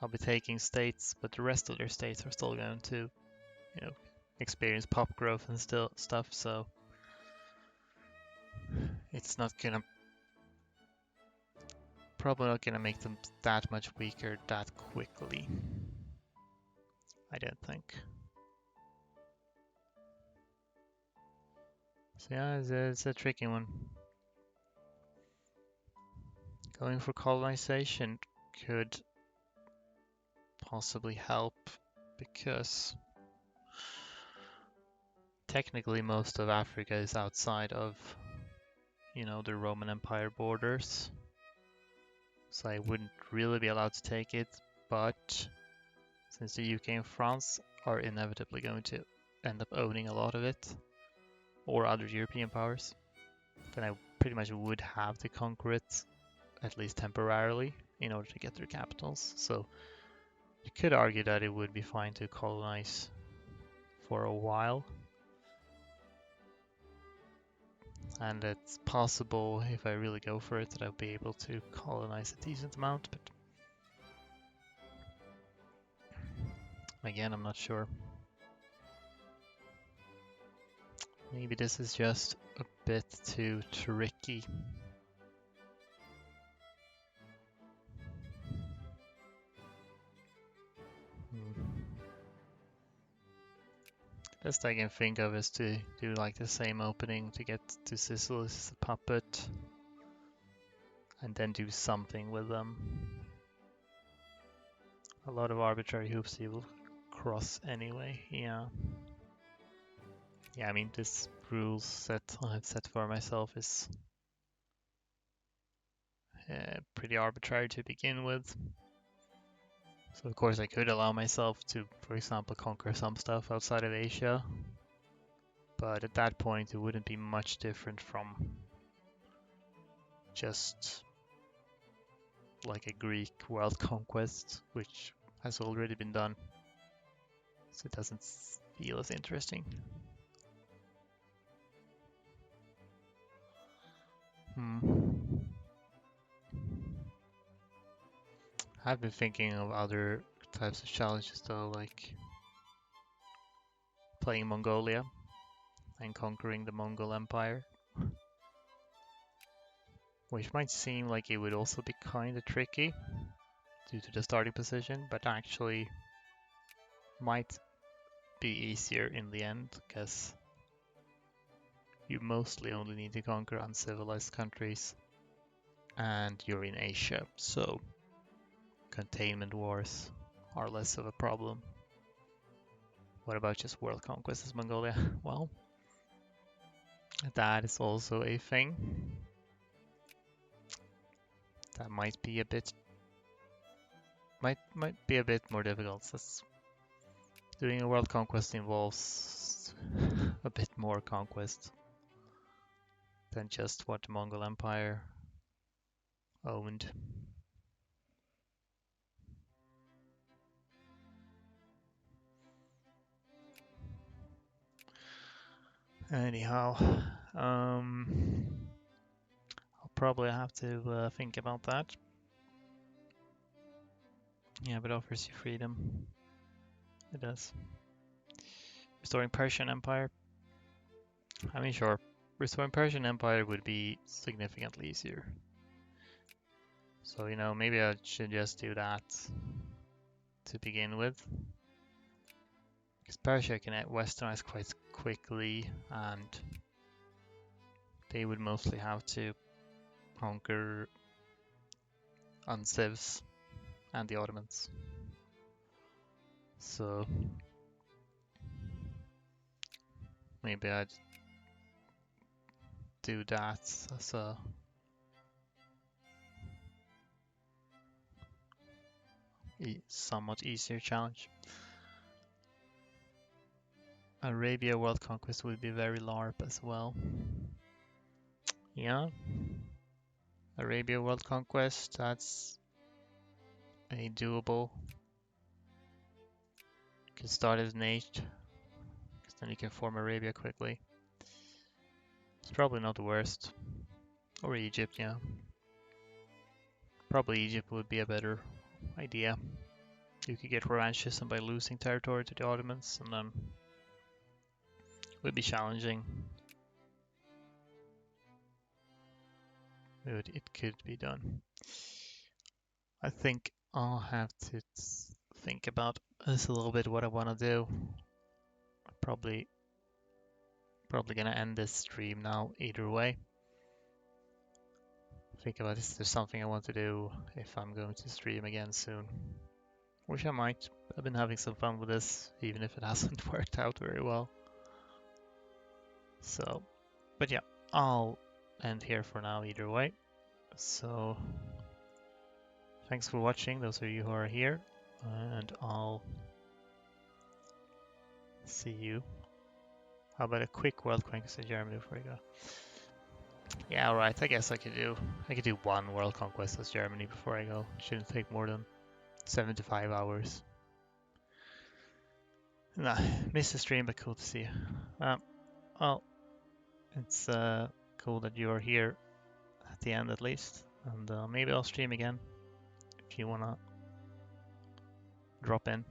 I'll be taking states, but the rest of their states are still going to, experience pop growth and still stuff, so it's probably not gonna make them that much weaker that quickly. I don't think. So yeah, it's a tricky one. Going for colonization could possibly help because technically most of Africa is outside of, the Roman Empire borders. So I wouldn't really be allowed to take it, but since the UK and France are inevitably going to end up owning a lot of it, or other European powers, then I pretty much would have to conquer it, at least temporarily, in order to get their capitals. So you could argue that it would be fine to colonize for a while. And it's possible, if I really go for it, that I'll be able to colonize a decent amount, but again, I'm not sure. Maybe this is just a bit too tricky. Best I can think of is to do like the same opening to get to Sicily's puppet and then do something with them. A lot of arbitrary hoops he will cross anyway, yeah. Yeah, I mean, this rules set I've set for myself is pretty arbitrary to begin with. So of course I could allow myself to, for example, conquer some stuff outside of Asia. But at that point it wouldn't be much different from just like a Greek world conquest, which has already been done. So it doesn't feel as interesting. I've been thinking of other types of challenges though, like playing Mongolia and conquering the Mongol Empire, which might seem like it would also be kind of tricky due to the starting position, but actually might be easier in the end because you mostly only need to conquer uncivilized countries and you're in Asia, so containment wars are less of a problem. What about just world conquest as Mongolia? Well, that is also a thing. That might be a bit more difficult. Doing a world conquest involves a bit more conquest than just what the Mongol Empire owned. Anyhow, I'll probably have to think about that. Yeah, but it offers you freedom. It does. Restoring Persian Empire. I mean, sure. Restoring Persian Empire would be significantly easier. So, maybe I should just do that. to begin with. Because Persia can westernize quite quickly, and they would mostly have to conquer on civs and the Ottomans. So maybe I'd do that as a somewhat easier challenge. Arabia world conquest would be very LARP as well. Yeah. Arabia world conquest, that's a doable. You can start as Nate, because then you can form Arabia quickly. It's probably not the worst. Or Egypt, yeah. Probably Egypt would be a better idea. You could get revanchism by losing territory to the Ottomans, and then it would be challenging. It could be done. I think I'll have to think about this a little bit, what I want to do. Probably gonna end this stream now either way. Think about is there something I want to do if I'm going to stream again soon. Which I might. I've been having some fun with this, even if it hasn't worked out very well. So, but yeah, I'll end here for now either way. So, thanks for watching, those of you who are here, and I'll see you. How about a quick world conquest of Germany before we go? Yeah, alright, I guess I could do one world conquest as Germany before I go. Shouldn't take more than 75 hours. Nah, missed the stream, but cool to see you. Well, it's cool that you are here at the end at least, and maybe I'll stream again if you wanna drop in.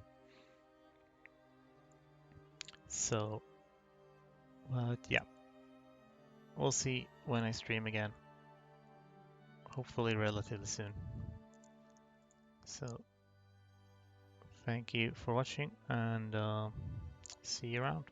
So, but yeah, we'll see when I stream again. Hopefully relatively soon. So, thank you for watching, and see you around.